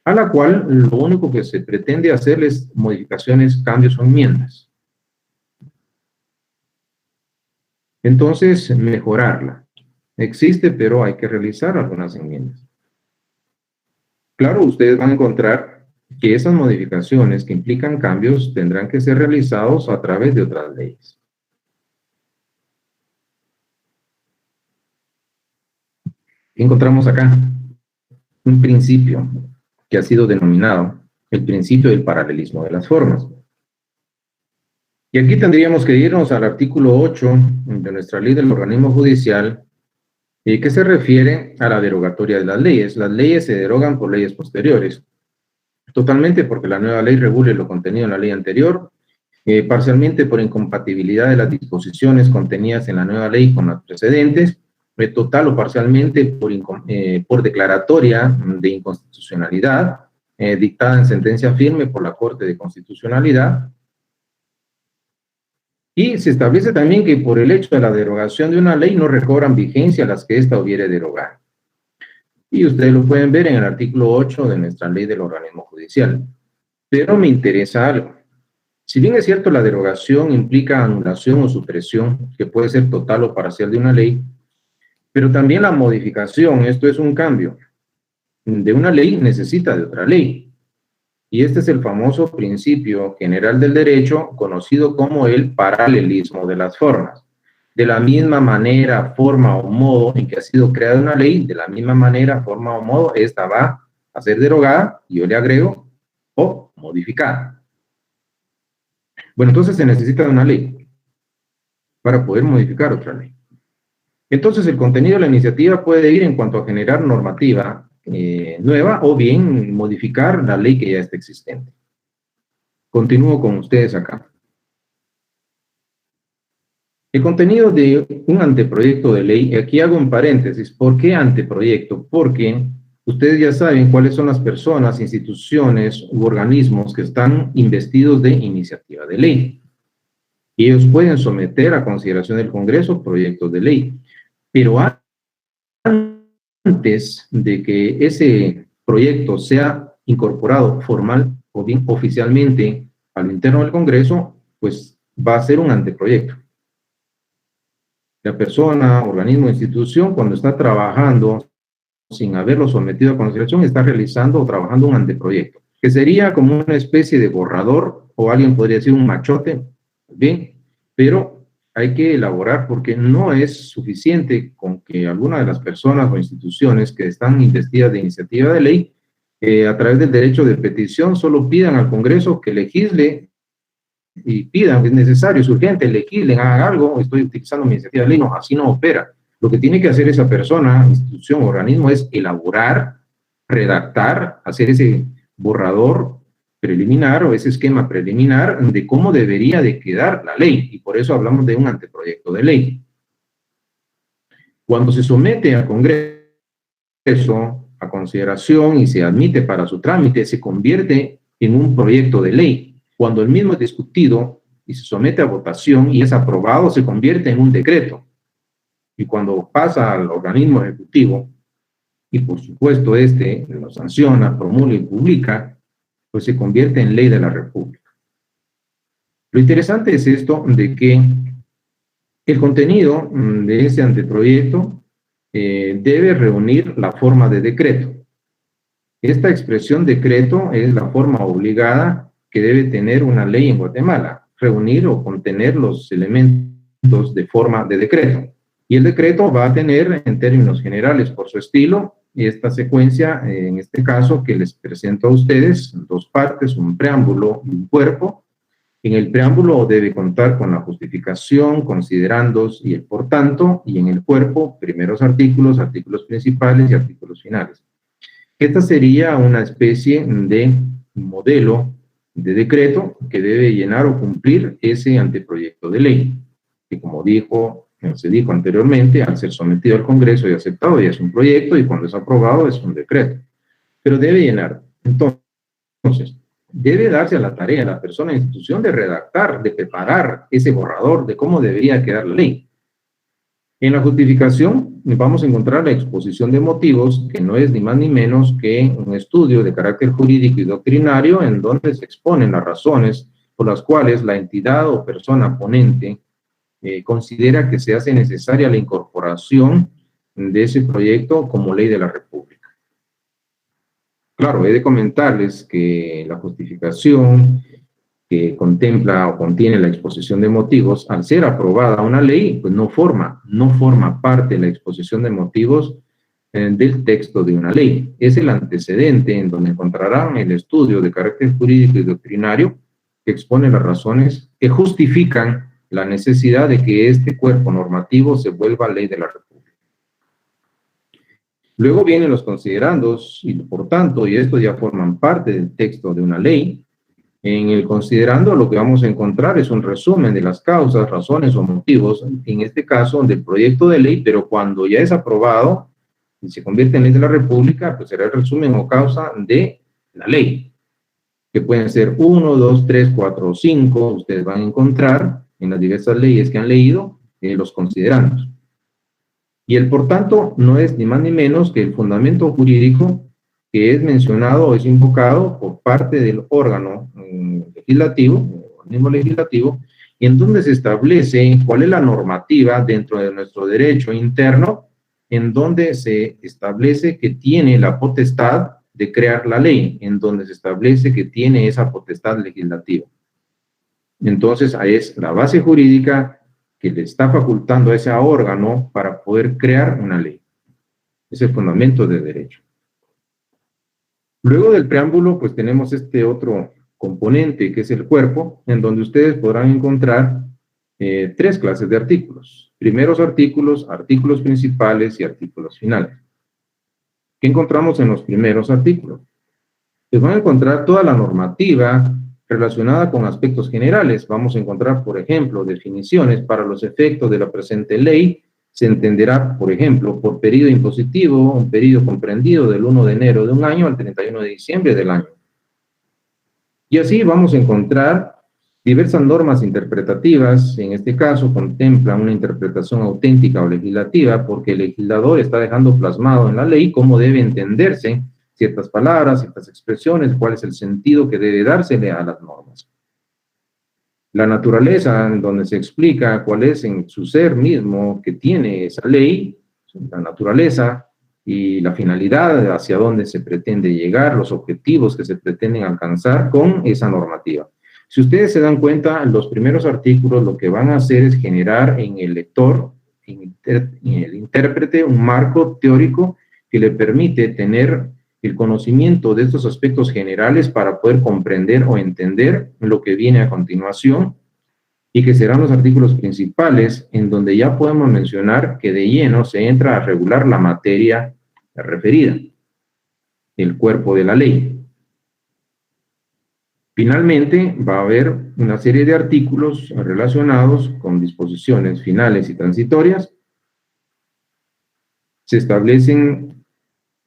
Speaker 1: a la cual lo único que se pretende hacer es modificaciones, cambios o enmiendas. Entonces, mejorarla. Existe, pero hay que realizar algunas enmiendas. Claro, ustedes van a encontrar que esas modificaciones que implican cambios tendrán que ser realizados a través de otras leyes. ¿Qué encontramos acá? Un principio que ha sido denominado el principio del paralelismo de las formas. Y aquí tendríamos que irnos al artículo 8 de nuestra ley del organismo judicial, que se refiere a la derogatoria de las leyes. Las leyes se derogan por leyes posteriores, totalmente porque la nueva ley regule lo contenido en la ley anterior, parcialmente por incompatibilidad de las disposiciones contenidas en la nueva ley con las precedentes, total o parcialmente por declaratoria de inconstitucionalidad, dictada en sentencia firme por la Corte de Constitucionalidad. Y se establece también que por el hecho de la derogación de una ley no recobran vigencia las que ésta hubiere derogado. Y ustedes lo pueden ver en el artículo 8 de nuestra ley del organismo judicial. Pero me interesa algo. Si bien es cierto la derogación implica anulación o supresión, que puede ser total o parcial de una ley, pero también la modificación, esto es un cambio, de una ley necesita de otra ley. Y este es el famoso principio general del derecho, conocido como el paralelismo de las formas. De la misma manera, forma o modo en que ha sido creada una ley, de la misma manera, forma o modo, esta va a ser derogada, y yo le agrego, o modificada. Bueno, entonces se necesita de una ley para poder modificar otra ley. Entonces el contenido de la iniciativa puede ir en cuanto a generar normativa nueva o bien modificar la ley que ya está existente. Continúo con ustedes acá. El contenido de un anteproyecto de ley, aquí hago un paréntesis. ¿Por qué anteproyecto? Porque ustedes ya saben cuáles son las personas, instituciones u organismos que están investidos de iniciativa de ley. Y ellos pueden someter a consideración del Congreso proyectos de ley. Pero antes de que ese proyecto sea incorporado formal o bien oficialmente a lo interno del Congreso, pues va a ser un anteproyecto. La persona, organismo, institución, cuando está trabajando sin haberlo sometido a consideración, está realizando o trabajando un anteproyecto, que sería como una especie de borrador, o alguien podría decir un machote, bien, pero hay que elaborar porque no es suficiente con que alguna de las personas o instituciones que están investidas de iniciativa de ley, a través del derecho de petición, solo pidan al Congreso que legisle y pidan, es necesario, es urgente, legislen, hagan algo, estoy utilizando mi iniciativa de ley, no, así no opera. Lo que tiene que hacer esa persona, institución, organismo, es elaborar, redactar, hacer ese borrador preliminar o ese esquema preliminar de cómo debería de quedar la ley, y por eso hablamos de un anteproyecto de ley. Cuando se somete al Congreso a consideración y se admite para su trámite, se convierte en un proyecto de ley. Cuando el mismo es discutido y se somete a votación y es aprobado, se convierte en un decreto. Y cuando pasa al organismo ejecutivo, y por supuesto este lo sanciona, promulga y publica, pues se convierte en ley de la República. Lo interesante es esto de que el contenido de ese anteproyecto debe reunir la forma de decreto. Esta expresión decreto es la forma obligada que debe tener una ley en Guatemala, reunir o contener los elementos de forma de decreto. Y el decreto va a tener, en términos generales, por su estilo, esta secuencia, en este caso, que les presento a ustedes, dos partes, un preámbulo y un cuerpo. En el preámbulo debe contar con la justificación, considerandos y el por tanto, y en el cuerpo, primeros artículos, artículos principales y artículos finales. Esta sería una especie de modelo de decreto que debe llenar o cumplir ese anteproyecto de ley, que como se dijo anteriormente, al ser sometido al Congreso y aceptado ya es un proyecto, y cuando es aprobado es un decreto. Pero debe llenar. Entonces, debe darse a la tarea a la persona e institución de redactar, de preparar ese borrador de cómo debería quedar la ley. En la justificación vamos a encontrar la exposición de motivos, que no es ni más ni menos que un estudio de carácter jurídico y doctrinario en donde se exponen las razones por las cuales la entidad o persona ponente considera que se hace necesaria la incorporación de ese proyecto como ley de la República. Claro, he de comentarles que la justificación que contempla o contiene la exposición de motivos, al ser aprobada una ley, pues no forma parte de la exposición de motivos del texto de una ley. Es el antecedente en donde encontrarán el estudio de carácter jurídico y doctrinario que expone las razones que justifican la necesidad de que este cuerpo normativo se vuelva ley de la República. Luego vienen los considerandos y por tanto, y estos ya forman parte del texto de una ley. En el considerando lo que vamos a encontrar es un resumen de las causas, razones o motivos, en este caso del proyecto de ley, pero cuando ya es aprobado y se convierte en ley de la República, pues será el resumen o causa de la ley, que pueden ser 1, 2, 3, 4 o 5, ustedes van a encontrar en las diversas leyes que han leído los considerandos. Y el por tanto no es ni más ni menos que el fundamento jurídico que es mencionado o es invocado por parte del órgano legislativo, organismo legislativo, en donde se establece cuál es la normativa dentro de nuestro derecho interno, en donde se establece que tiene la potestad de crear la ley, en donde se establece que tiene esa potestad legislativa. Entonces, ahí es la base jurídica que le está facultando a ese órgano para poder crear una ley. Es el fundamento de derecho. Luego del preámbulo, pues tenemos este otro componente, que es el cuerpo, en donde ustedes podrán encontrar tres clases de artículos. Primeros artículos, artículos principales y artículos finales. ¿Qué encontramos en los primeros artículos? Pues van a encontrar toda la normativa relacionada con aspectos generales. Vamos a encontrar, por ejemplo, definiciones para los efectos de la presente ley. Se entenderá, por ejemplo, por periodo impositivo, un periodo comprendido del 1 de enero de un año al 31 de diciembre del año. Y así vamos a encontrar diversas normas interpretativas. En este caso, contempla una interpretación auténtica o legislativa, porque el legislador está dejando plasmado en la ley cómo debe entenderse ciertas palabras, ciertas expresiones, cuál es el sentido que debe dársele a las normas. La naturaleza, en donde se explica cuál es en su ser mismo que tiene esa ley, la naturaleza, y la finalidad hacia dónde se pretende llegar, los objetivos que se pretenden alcanzar con esa normativa. Si ustedes se dan cuenta, los primeros artículos lo que van a hacer es generar en el lector, en el intérprete, un marco teórico que le permite tener el conocimiento de estos aspectos generales para poder comprender o entender lo que viene a continuación, y que serán los artículos principales en donde ya podemos mencionar que de lleno se entra a regular la materia referida, el cuerpo de la ley. Finalmente, va a haber una serie de artículos relacionados con disposiciones finales y transitorias. Se establecen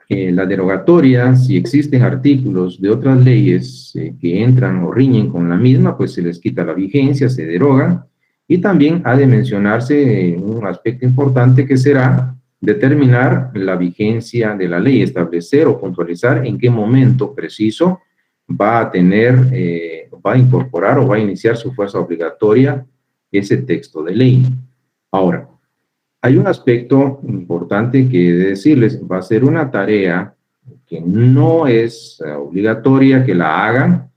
Speaker 1: la derogatoria, si existen artículos de otras leyes que entran o riñen con la misma, pues se les quita la vigencia, se derogan, y también ha de mencionarse un aspecto importante que será determinar la vigencia de la ley, establecer o puntualizar en qué momento preciso va a tener, va a incorporar o va a iniciar su fuerza obligatoria ese texto de ley. Ahora, hay un aspecto importante que he de decirles, va a ser una tarea que no es obligatoria que la hagan,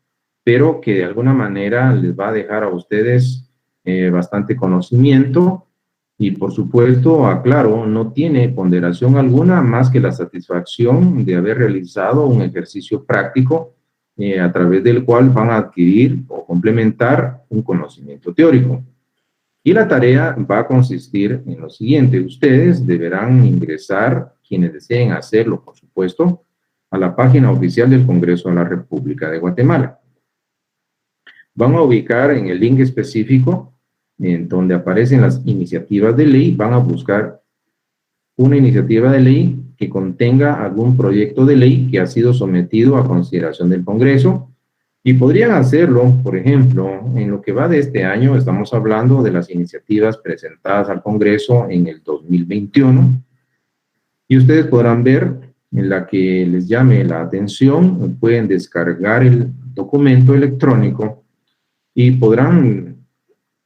Speaker 1: pero que de alguna manera les va a dejar a ustedes bastante conocimiento y, por supuesto, aclaro, no tiene ponderación alguna más que la satisfacción de haber realizado un ejercicio práctico a través del cual van a adquirir o complementar un conocimiento teórico. Y la tarea va a consistir en lo siguiente: ustedes deberán ingresar, quienes deseen hacerlo, por supuesto, a la página oficial del Congreso de la República de Guatemala. Van a ubicar en el link específico, en donde aparecen las iniciativas de ley, van a buscar una iniciativa de ley que contenga algún proyecto de ley que ha sido sometido a consideración del Congreso. Y podrían hacerlo, por ejemplo, en lo que va de este año, estamos hablando de las iniciativas presentadas al Congreso en el 2021, y ustedes podrán ver en la que les llame la atención, pueden descargar el documento electrónico y podrán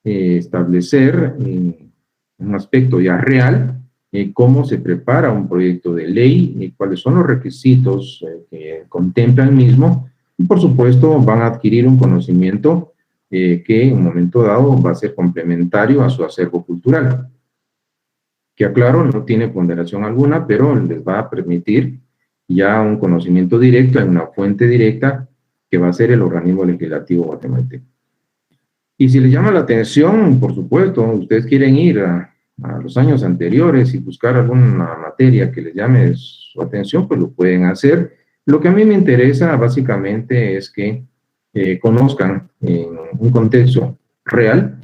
Speaker 1: establecer un aspecto ya real, cómo se prepara un proyecto de ley, y cuáles son los requisitos que contempla el mismo. Y por supuesto van a adquirir un conocimiento que en un momento dado va a ser complementario a su acervo cultural, que aclaro, no tiene ponderación alguna, pero les va a permitir ya un conocimiento directo en una fuente directa que va a ser el organismo legislativo guatemalteco. Y si les llama la atención, por supuesto, ustedes quieren ir a los años anteriores y buscar alguna materia que les llame su atención, pues lo pueden hacer. Lo que a mí me interesa básicamente es que conozcan en un contexto real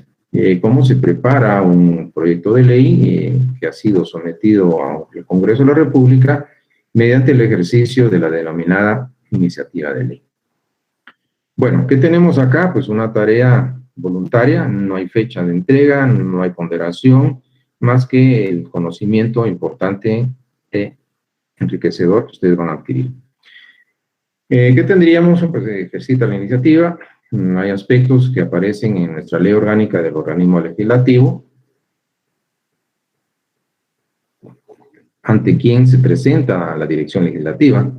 Speaker 1: cómo se prepara un proyecto de ley que ha sido sometido al Congreso de la República mediante el ejercicio de la denominada iniciativa de ley. Bueno, ¿qué tenemos acá? Pues una tarea voluntaria, no hay fecha de entrega, no hay ponderación, más que el conocimiento importante e enriquecedor que ustedes van a adquirir. ¿Qué tendríamos? Pues ejercita la iniciativa. Hay aspectos que aparecen en nuestra ley orgánica del organismo legislativo. ¿Ante quién se presenta la dirección legislativa?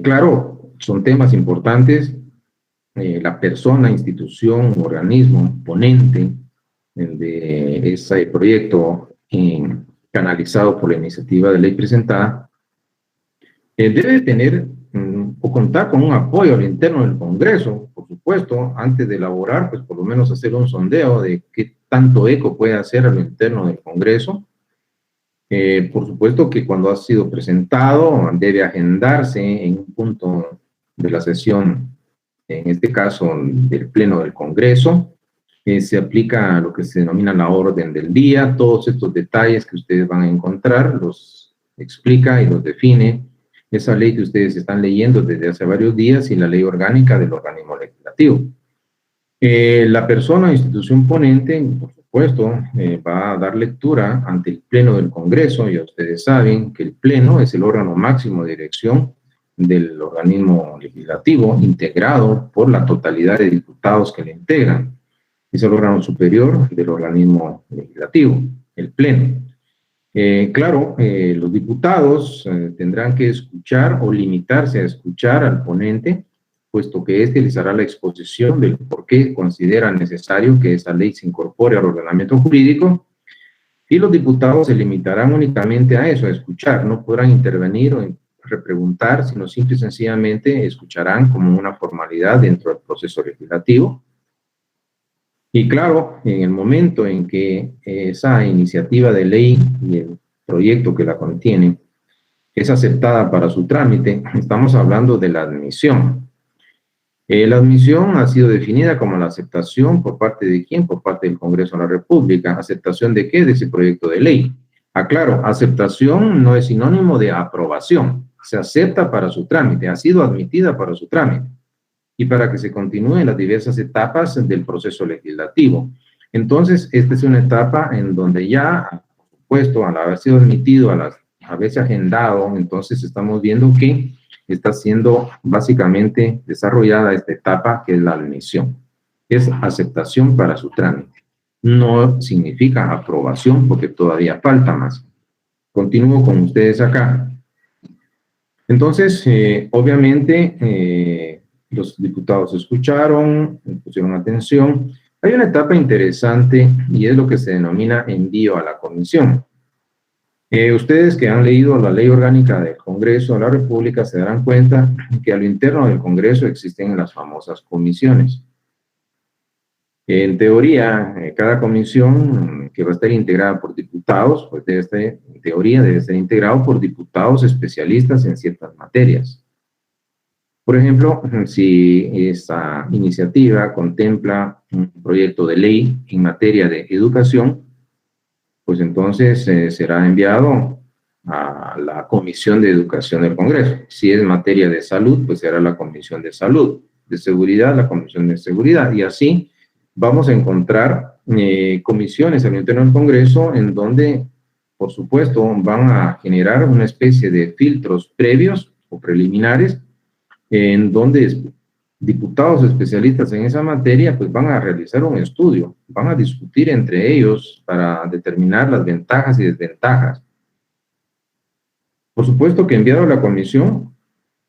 Speaker 1: Claro, son temas importantes. La persona, institución, organismo, ponente de ese proyecto canalizado por la iniciativa de ley presentada, debe tener o contar con un apoyo al interno del Congreso, por supuesto, antes de elaborar, pues por lo menos hacer un sondeo de qué tanto eco puede hacer al interno del Congreso. Por supuesto que cuando ha sido presentado debe agendarse en un punto de la sesión, en este caso del Pleno del Congreso. Se aplica lo que se denomina la orden del día. Todos estos detalles que ustedes van a encontrar los explica y los define esa ley que ustedes están leyendo desde hace varios días y la ley orgánica del organismo legislativo. La persona o institución ponente, por supuesto, va a dar lectura ante el Pleno del Congreso. Ya ustedes saben que el Pleno es el órgano máximo de dirección del organismo legislativo, integrado por la totalidad de diputados que le integran. Es el órgano superior del organismo legislativo, el Pleno. Claro, los diputados tendrán que escuchar o limitarse a escuchar al ponente, puesto que éste les hará la exposición del por qué considera necesario que esa ley se incorpore al ordenamiento jurídico, y los diputados se limitarán únicamente a eso, a escuchar, no podrán intervenir o repreguntar, sino simple y sencillamente escucharán como una formalidad dentro del proceso legislativo. Y claro, en el momento en que esa iniciativa de ley y el proyecto que la contiene es aceptada para su trámite, estamos hablando de la admisión. La admisión ha sido definida como la aceptación por parte de ¿quién? Por parte del Congreso de la República. ¿Aceptación de qué? De ese proyecto de ley. Aclaro, aceptación no es sinónimo de aprobación. Se acepta para su trámite, ha sido admitida para su trámite y para que se continúen las diversas etapas del proceso legislativo. Entonces, esta es una etapa en donde ya, por supuesto, al haber sido admitido, al haberse agendado, entonces estamos viendo que está siendo básicamente desarrollada esta etapa que es la admisión. Es aceptación para su trámite. No significa aprobación porque todavía falta más. Continúo con ustedes acá. Entonces, obviamente, los diputados escucharon, pusieron atención. Hay una etapa interesante y es lo que se denomina envío a la comisión. Ustedes que han leído la Ley Orgánica del Congreso de la República se darán cuenta que a lo interno del Congreso existen las famosas comisiones. En teoría, cada comisión que va a estar integrada por diputados, pues en teoría debe estar integrado por diputados especialistas en ciertas materias. Por ejemplo, si esta iniciativa contempla un proyecto de ley en materia de educación, pues entonces será enviado a la Comisión de Educación del Congreso. Si es materia de salud, pues será la Comisión de Salud. De Seguridad, la Comisión de Seguridad. Y así vamos a encontrar comisiones al interno del Congreso en donde, por supuesto, van a generar una especie de filtros previos o preliminares en donde diputados especialistas en esa materia pues van a realizar un estudio, van a discutir entre ellos para determinar las ventajas y desventajas. Por supuesto que enviado a la comisión,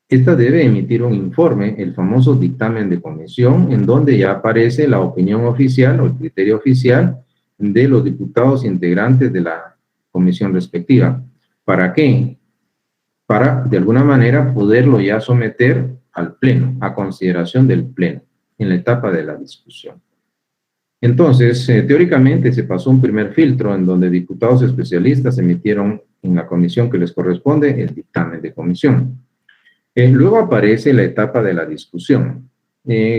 Speaker 1: esta debe emitir un informe, el famoso dictamen de comisión, en donde ya aparece la opinión oficial o el criterio oficial de los diputados integrantes de la comisión respectiva. ¿Para qué? Para, de alguna manera, poderlo ya someter al Pleno, a consideración del Pleno, en la etapa de la discusión. Entonces, teóricamente se pasó un primer filtro en donde diputados especialistas emitieron en la comisión que les corresponde el dictamen de comisión. Luego aparece la etapa de la discusión.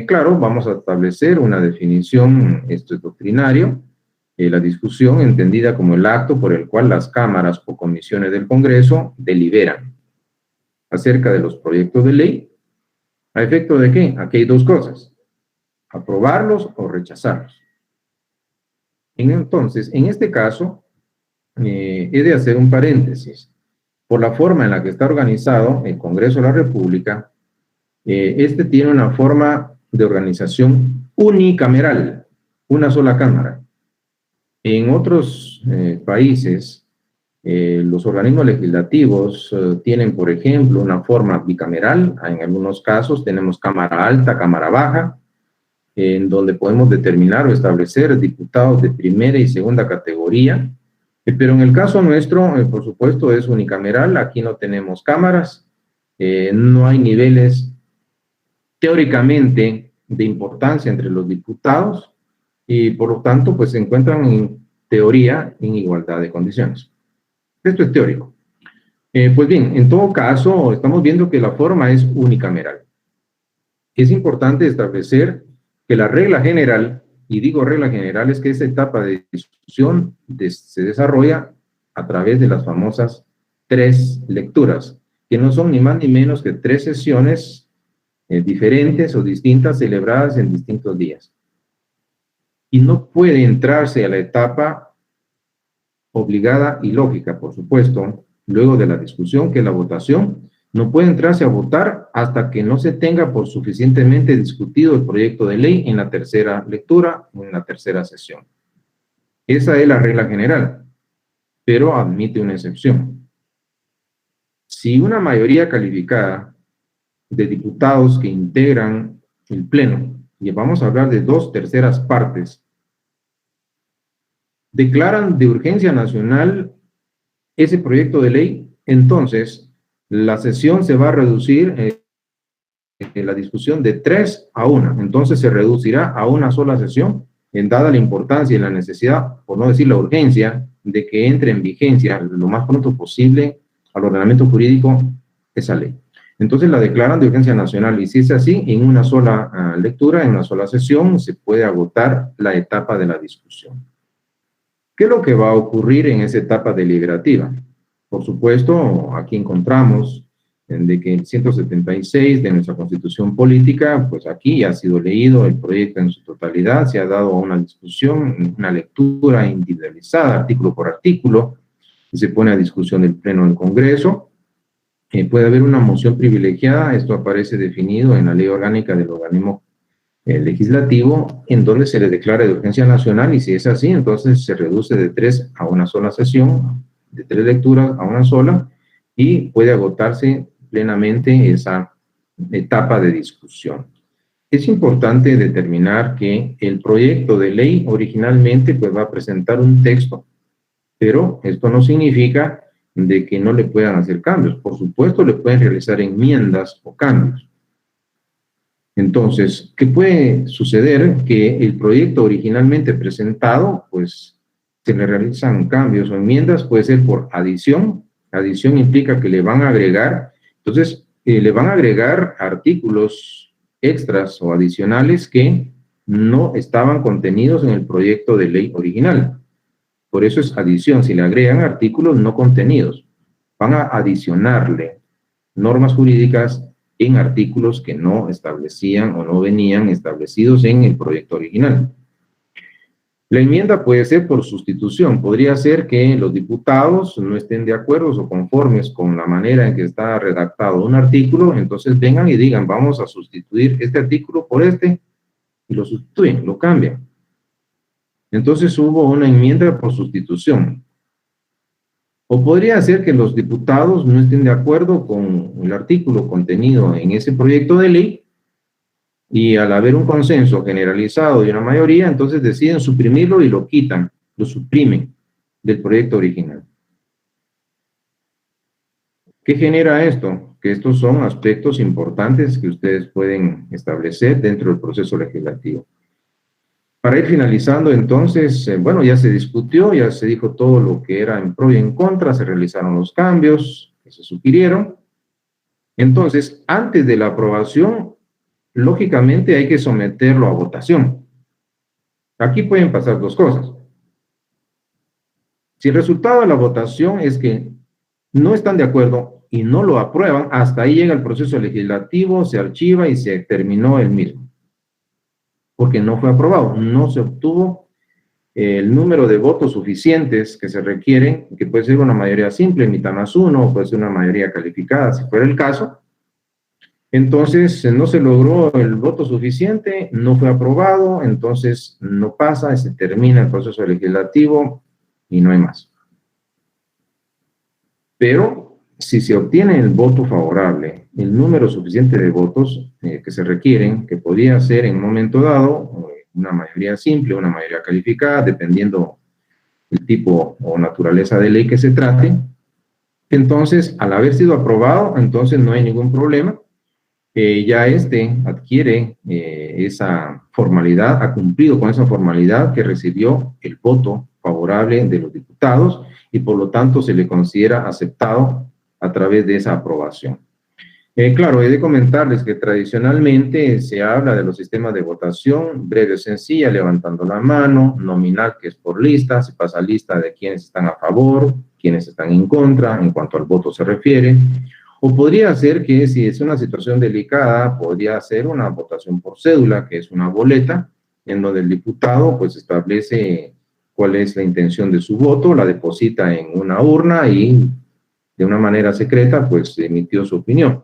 Speaker 1: Claro, vamos a establecer una definición, esto es doctrinario, la discusión entendida como el acto por el cual las cámaras o comisiones del Congreso deliberan acerca de los proyectos de ley. ¿A efecto de qué? Aquí hay dos cosas, aprobarlos o rechazarlos. Entonces, en este caso, he de hacer un paréntesis. Por la forma en la que está organizado el Congreso de la República, este tiene una forma de organización unicameral, una sola cámara. En otros países, los organismos legislativos tienen, por ejemplo, una forma bicameral. En algunos casos tenemos Cámara Alta, Cámara Baja, en donde podemos determinar o establecer diputados de primera y segunda categoría. Pero en el caso nuestro, por supuesto, es unicameral. Aquí no tenemos cámaras, no hay niveles teóricamente de importancia entre los diputados y por lo tanto, pues se encuentran en teoría en igualdad de condiciones. Esto es teórico. Pues bien, en todo caso, estamos viendo que la forma es unicameral. Es importante establecer que la regla general, y digo regla general, es que esa etapa de discusión se desarrolla a través de las famosas 3 lecturas, que no son ni más ni menos que 3 sesiones diferentes o distintas celebradas en distintos días. Y no puede entrarse a la etapa obligada y lógica, por supuesto, luego de la discusión, que es la votación, no puede entrarse a votar hasta que no se tenga por suficientemente discutido el proyecto de ley en la tercera lectura o en la tercera sesión. Esa es la regla general. pero admite una excepción. Si una mayoría calificada de diputados que integran el Pleno, y vamos a hablar de 2/3 partes, declaran de urgencia nacional ese proyecto de ley, entonces la sesión se va a reducir la discusión de 3 a 1, entonces se reducirá a una sola sesión, en dada la importancia y la necesidad, por no decir la urgencia, de que entre en vigencia lo más pronto posible al ordenamiento jurídico esa ley. Entonces la declaran de urgencia nacional, y si es así, en una sola lectura, en una sola sesión, se puede agotar la etapa de la discusión. ¿Qué es lo que va a ocurrir en esa etapa deliberativa? Por supuesto, aquí encontramos de que el 176 de nuestra Constitución Política, pues aquí ya ha sido leído el proyecto en su totalidad, se ha dado una discusión, una lectura individualizada, artículo por artículo, y se pone a discusión el Pleno del Congreso. Puede haber una moción privilegiada, esto aparece definido en la Ley Orgánica del Organismo Legislativo, en donde se le declara de urgencia nacional, y si es así, entonces se reduce de 3 a una sola sesión, de 3 lecturas a una sola, y puede agotarse plenamente esa etapa de discusión. Es importante determinar que el proyecto de ley originalmente pues va a presentar un texto, pero esto no significa de que no le puedan hacer cambios. Por supuesto, le pueden realizar enmiendas o cambios. Entonces, ¿qué puede suceder? Que el proyecto originalmente presentado, pues, se le realizan cambios o enmiendas, puede ser por adición. Adición implica que le van a agregar, entonces, le van a agregar artículos extras o adicionales que no estaban contenidos en el proyecto de ley original. Por eso es adición, si le agregan artículos no contenidos. Van a adicionarle normas jurídicas en artículos que no establecían o no venían establecidos en el proyecto original. La enmienda puede ser por sustitución. Podría ser que los diputados no estén de acuerdo o conformes con la manera en que está redactado un artículo, entonces vengan y digan, vamos a sustituir este artículo por este, y lo sustituyen, lo cambian. Entonces hubo una enmienda por sustitución. O podría ser que los diputados no estén de acuerdo con el artículo contenido en ese proyecto de ley, y al haber un consenso generalizado y una mayoría, entonces deciden suprimirlo y lo quitan, lo suprimen del proyecto original. ¿Qué genera esto? Que estos son aspectos importantes que ustedes pueden establecer dentro del proceso legislativo. Para ir finalizando, entonces, bueno, ya se discutió, ya se dijo todo lo que era en pro y en contra, se realizaron los cambios que se sugirieron. Entonces, antes de la aprobación, lógicamente hay que someterlo a votación. Aquí pueden pasar dos cosas. Si el resultado de la votación es que no están de acuerdo y no lo aprueban, hasta ahí llega el proceso legislativo, se archiva y se terminó el mismo. Porque no fue aprobado, no se obtuvo el número de votos suficientes que se requieren, que puede ser una mayoría simple, mitad más uno, o puede ser una mayoría calificada, si fuera el caso. Entonces, no se logró el voto suficiente, no fue aprobado, entonces no pasa, se termina el proceso legislativo y no hay más. Pero, si se obtiene el voto favorable, el número suficiente de votos que se requieren, que podría ser en un momento dado una mayoría simple, una mayoría calificada, dependiendo el tipo o naturaleza de ley que se trate, entonces, al haber sido aprobado, entonces no hay ningún problema. Ya adquiere esa formalidad, ha cumplido con esa formalidad que recibió el voto favorable de los diputados, y por lo tanto se le considera aceptado a través de esa aprobación. Claro, he de comentarles que tradicionalmente se habla de los sistemas de votación breve, sencilla, levantando la mano, nominal, que es por lista, se pasa lista de quienes están a favor, quienes están en contra, en cuanto al voto se refiere. O podría ser que, si es una situación delicada, podría ser una votación por cédula, que es una boleta, en donde el diputado pues establece cuál es la intención de su voto, la deposita en una urna y de una manera secreta pues emitió su opinión.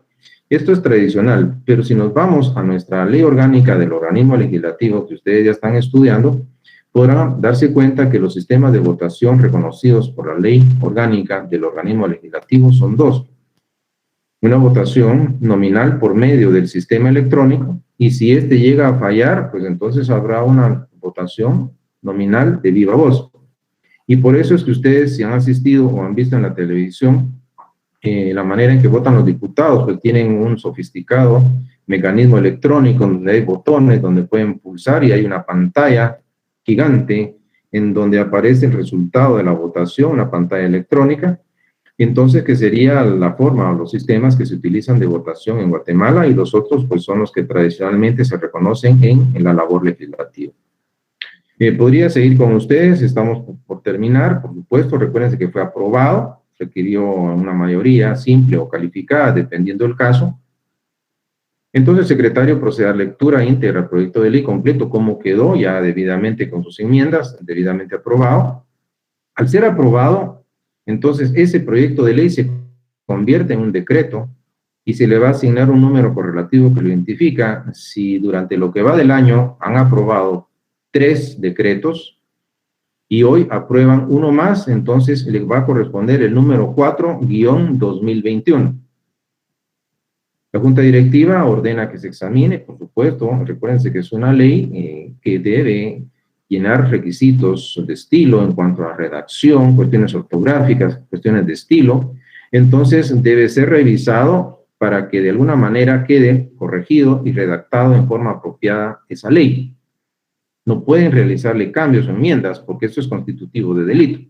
Speaker 1: Esto es tradicional, pero si nos vamos a nuestra ley orgánica del organismo legislativo que ustedes ya están estudiando, podrá darse cuenta que los sistemas de votación reconocidos por la ley orgánica del organismo legislativo son dos. Una votación nominal por medio del sistema electrónico, y si éste llega a fallar, pues entonces habrá una votación nominal de viva voz. Y por eso es que ustedes, si han asistido o han visto en la televisión, la manera en que votan los diputados, pues tienen un sofisticado mecanismo electrónico donde hay botones, donde pueden pulsar y hay una pantalla gigante en donde aparece el resultado de la votación, una pantalla electrónica. Entonces, que sería la forma o los sistemas que se utilizan de votación en Guatemala, y los otros pues son los que tradicionalmente se reconocen en la labor legislativa. Podría seguir con ustedes, estamos por terminar, por supuesto. Recuérdense que fue aprobado, requirió una mayoría simple o calificada, dependiendo del caso. Entonces, el secretario procede a lectura íntegra del proyecto de ley completo, como quedó ya debidamente con sus enmiendas, debidamente aprobado. Al ser aprobado, entonces ese proyecto de ley se convierte en un decreto y se le va a asignar un número correlativo que lo identifica. Si durante lo que va del año han aprobado 3 decretos y hoy aprueban uno más, entonces le va a corresponder el número 4-2021. La Junta Directiva ordena que se examine, por supuesto. Recuérdense que es una ley que debe llenar requisitos de estilo en cuanto a redacción, cuestiones ortográficas, cuestiones de estilo. Entonces debe ser revisado para que de alguna manera quede corregido y redactado en forma apropiada esa ley. No pueden realizarle cambios o enmiendas porque eso es constitutivo de delito,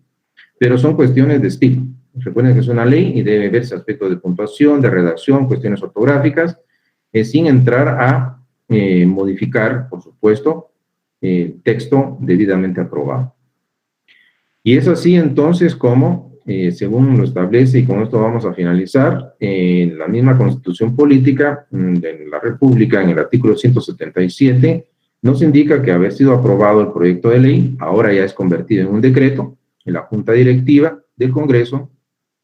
Speaker 1: pero son cuestiones de estilo. Recuerden que es una ley y debe verse aspectos de puntuación, de redacción, cuestiones ortográficas, sin entrar a modificar, por supuesto, texto debidamente aprobado. Y es así entonces como, según lo establece, y con esto vamos a finalizar, la misma Constitución Política de la República, en el artículo 177, nos indica que haber sido aprobado el proyecto de ley, ahora ya es convertido en un decreto, en la Junta Directiva del Congreso,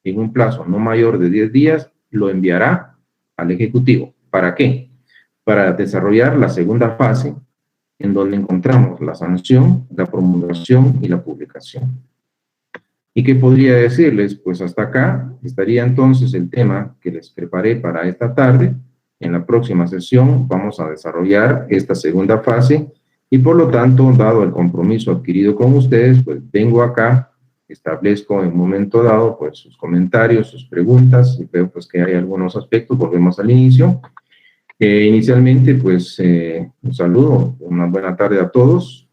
Speaker 1: en un plazo no mayor de 10 días, lo enviará al Ejecutivo. ¿Para qué? Para desarrollar la segunda fase, en donde encontramos la sanción, la promulgación y la publicación. ¿Y qué podría decirles? Pues hasta acá estaría entonces el tema que les preparé para esta tarde. En la próxima sesión vamos a desarrollar esta segunda fase y por lo tanto, dado el compromiso adquirido con ustedes, pues vengo acá, establezco en un momento dado pues sus comentarios, sus preguntas, y veo pues que hay algunos aspectos, volvemos al inicio. Inicialmente pues un saludo, una buena tarde a todos,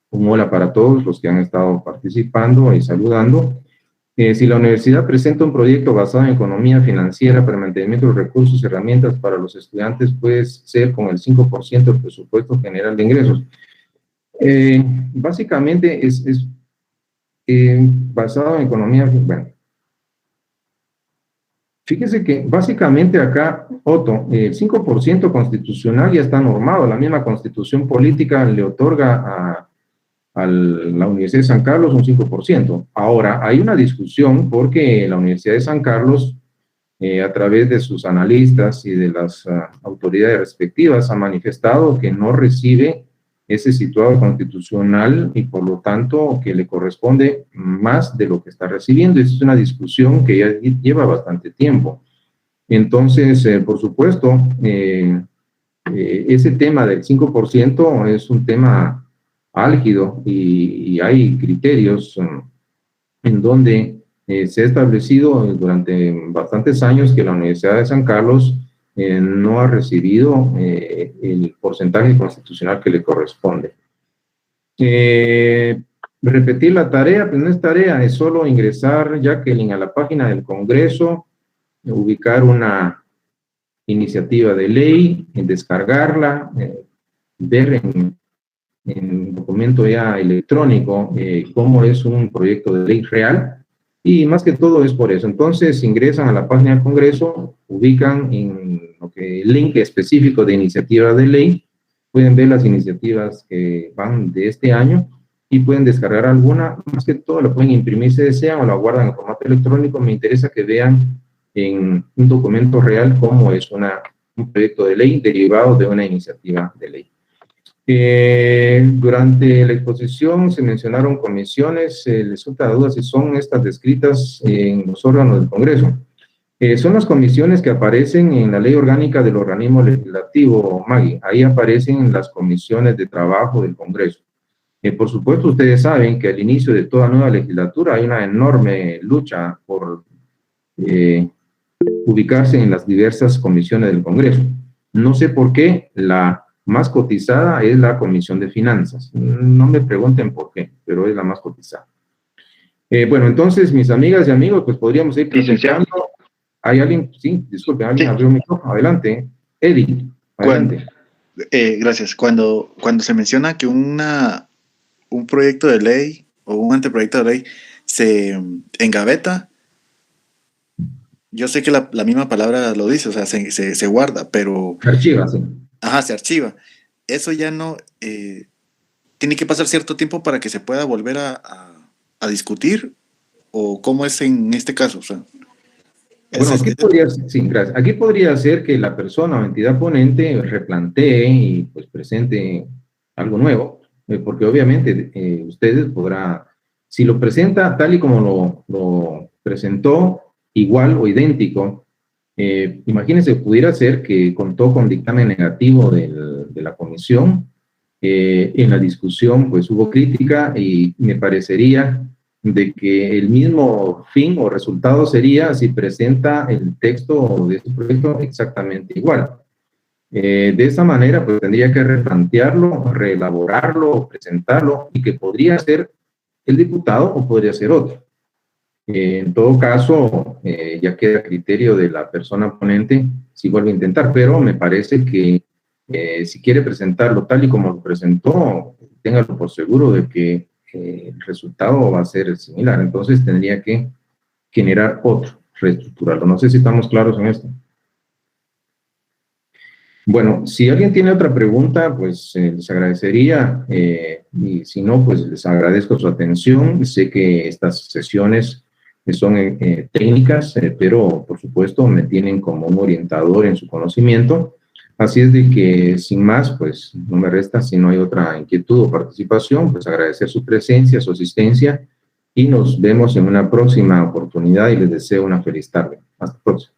Speaker 1: un hola para todos los que han estado participando y saludando. Si la universidad presenta un proyecto basado en economía financiera para el mantenimiento de recursos y herramientas para los estudiantes, puede ser con el 5% del presupuesto general de ingresos. Básicamente es basado en economía, bueno. Fíjese que básicamente acá, Otto, el 5% constitucional ya está normado. La misma Constitución Política le otorga a la Universidad de San Carlos un 5%. Ahora, hay una discusión porque la Universidad de San Carlos, a través de sus analistas y de las autoridades respectivas, ha manifestado que no recibe ese situado constitucional y por lo tanto que le corresponde más de lo que está recibiendo. Esa es una discusión que ya lleva bastante tiempo. Entonces, por supuesto, ese tema del 5% es un tema álgido y hay criterios en donde se ha establecido durante bastantes años que la Universidad de San Carlos no ha recibido el porcentaje constitucional que le corresponde. Repetir la tarea, pues no es tarea, es solo ingresar, Jacqueline, a la página del Congreso, ubicar una iniciativa de ley, descargarla, ver en documento ya electrónico cómo es un proyecto de ley real, y más que todo es por eso. Entonces ingresan a la página del Congreso, ubican en lo que el link específico de iniciativa de ley, pueden ver las iniciativas que van de este año y pueden descargar alguna, más que todo la pueden imprimir si desean o la guardan en formato electrónico. Me interesa que vean en un documento real cómo es un proyecto de ley derivado de una iniciativa de ley. Durante la exposición se mencionaron comisiones, les surta duda si son estas descritas en los órganos del Congreso. Son las comisiones que aparecen en la ley orgánica del organismo legislativo, Maggie. Ahí aparecen las comisiones de trabajo del Congreso. Por supuesto, ustedes saben que al inicio de toda nueva legislatura hay una enorme lucha por ubicarse en las diversas comisiones del Congreso. No sé por qué la más cotizada es la Comisión de Finanzas. No me pregunten por qué, pero es la más cotizada. Bueno, entonces, mis amigas y amigos, pues podríamos ir platicando. ¿Hay alguien? Sí, disculpe, alguien abrió un micrófono. Adelante. Eddie, adelante.
Speaker 2: Gracias. Cuando se menciona que un proyecto de ley o un anteproyecto de ley se engaveta, yo sé que la misma palabra lo dice, o sea, se guarda, pero...
Speaker 1: Se archiva, sí.
Speaker 2: Ajá, se archiva. Eso ya no... ¿tiene que pasar cierto tiempo para que se pueda volver a discutir? ¿O cómo es en este caso? O sea,
Speaker 1: bueno, aquí podría ser que la persona o entidad ponente replantee y pues presente algo nuevo, porque obviamente ustedes podrán, si lo presenta tal y como lo presentó, igual o idéntico, imagínense, pudiera ser que contó con dictamen negativo de la comisión, en la discusión pues hubo crítica y me parecería de que el mismo fin o resultado sería si presenta el texto de este proyecto exactamente igual. De esa manera, pues tendría que replantearlo, reelaborarlo, presentarlo, y que podría ser el diputado o podría ser otro. En todo caso, ya queda a criterio de la persona ponente si vuelve a intentar, pero me parece que si quiere presentarlo tal y como lo presentó, téngalo por seguro de que el resultado va a ser similar. Entonces tendría que generar otro, reestructurarlo. No sé si estamos claros en esto. Bueno, si alguien tiene otra pregunta, pues les agradecería, y si no, pues les agradezco su atención. Sé que estas sesiones son técnicas, pero por supuesto me tienen como un orientador en su conocimiento. Así es de que, sin más, pues no me resta, si no hay otra inquietud o participación, pues agradecer su presencia, su asistencia, y nos vemos en una próxima oportunidad y les deseo una feliz tarde. Hasta la próxima.